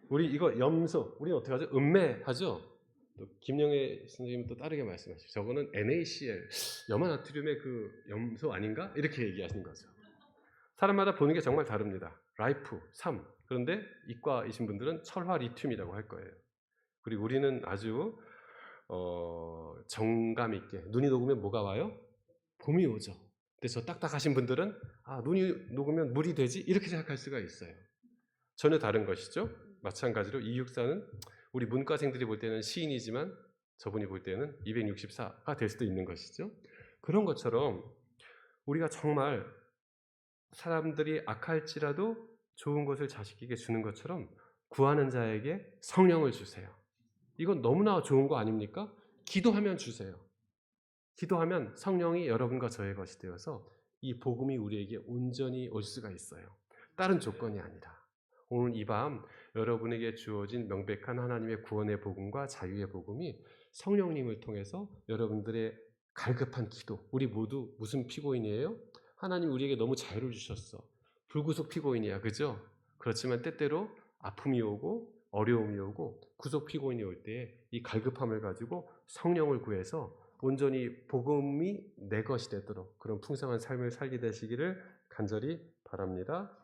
우리 이거 염소, 우리는 어떻게 하죠? 음매하죠? 또 김영애 선생님은 또 다르게 말씀하시죠. 저거는 NaCl, 염화나트륨의 그 염소 아닌가? 이렇게 얘기하시는 거죠. 사람마다 보는 게 정말 다릅니다. 라이프, 삶. 그런데 이과이신 분들은 철화 리튬이라고 할 거예요. 그리고 우리는 아주 정감 있게 눈이 녹으면 뭐가 와요? 봄이 오죠. 근데 저 딱딱하신 분들은 눈이 녹으면 물이 되지? 이렇게 생각할 수가 있어요. 전혀 다른 것이죠. 마찬가지로 이육사는 우리 문과생들이 볼 때는 시인이지만 저분이 볼 때는 264가 될 수도 있는 것이죠. 그런 것처럼 우리가 정말 사람들이 악할지라도 좋은 것을 자식에게 주는 것처럼 구하는 자에게 성령을 주세요. 이건 너무나 좋은 거 아닙니까? 기도하면 주세요. 기도하면 성령이 여러분과 저의 것이 되어서 이 복음이 우리에게 온전히 올 수가 있어요. 다른 조건이 아니라. 오늘 이 밤 여러분에게 주어진 명백한 하나님의 구원의 복음과 자유의 복음이 성령님을 통해서 여러분들의 갈급한 기도, 우리 모두 무슨 피고인이에요? 하나님 우리에게 너무 자유를 주셨어. 불구속 피고인이야. 그죠? 그렇지만 때때로 아픔이 오고 어려움이 오고 구속 피고인이 올 때 이 갈급함을 가지고 성령을 구해서 온전히 복음이 내 것이 되도록 그런 풍성한 삶을 살게 되시기를 간절히 바랍니다.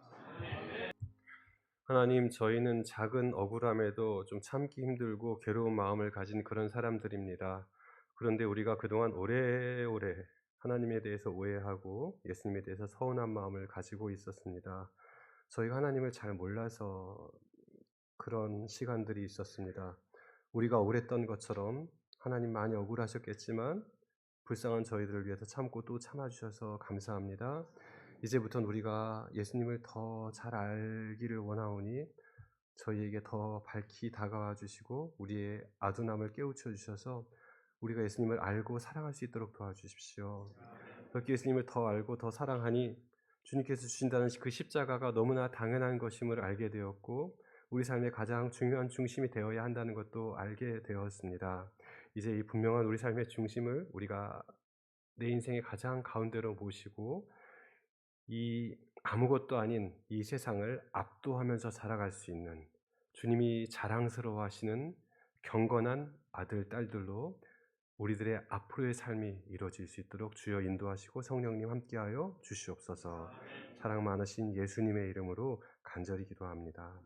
하나님, 저희는 작은 억울함에도 좀 참기 힘들고 괴로운 마음을 가진 그런 사람들입니다. 그런데 우리가 그동안 오래오래 하나님에 대해서 오해하고 예수님에 대해서 서운한 마음을 가지고 있었습니다. 저희가 하나님을 잘 몰라서 그런 시간들이 있었습니다. 우리가 오랬던 것처럼 하나님 많이 억울하셨겠지만 불쌍한 저희들을 위해서 참고 또 참아주셔서 감사합니다. 이제부터는 우리가 예수님을 더 잘 알기를 원하오니 저희에게 더 밝히 다가와 주시고 우리의 아둔함을 깨우쳐 주셔서 우리가 예수님을 알고 사랑할 수 있도록 도와주십시오. 그렇게 예수님을 더 알고 더 사랑하니 주님께서 주신다는 그 십자가가 너무나 당연한 것임을 알게 되었고 우리 삶의 가장 중요한 중심이 되어야 한다는 것도 알게 되었습니다. 이제 이 분명한 우리 삶의 중심을 우리가 내 인생의 가장 가운데로 모시고 이 아무것도 아닌 이 세상을 압도하면서 살아갈 수 있는 주님이 자랑스러워하시는 경건한 아들, 딸들로 우리들의 앞으로의 삶이 이루어질 수 있도록 주여 인도하시고 성령님 함께하여 주시옵소서. 사랑 많으신 예수님의 이름으로 간절히 기도합니다.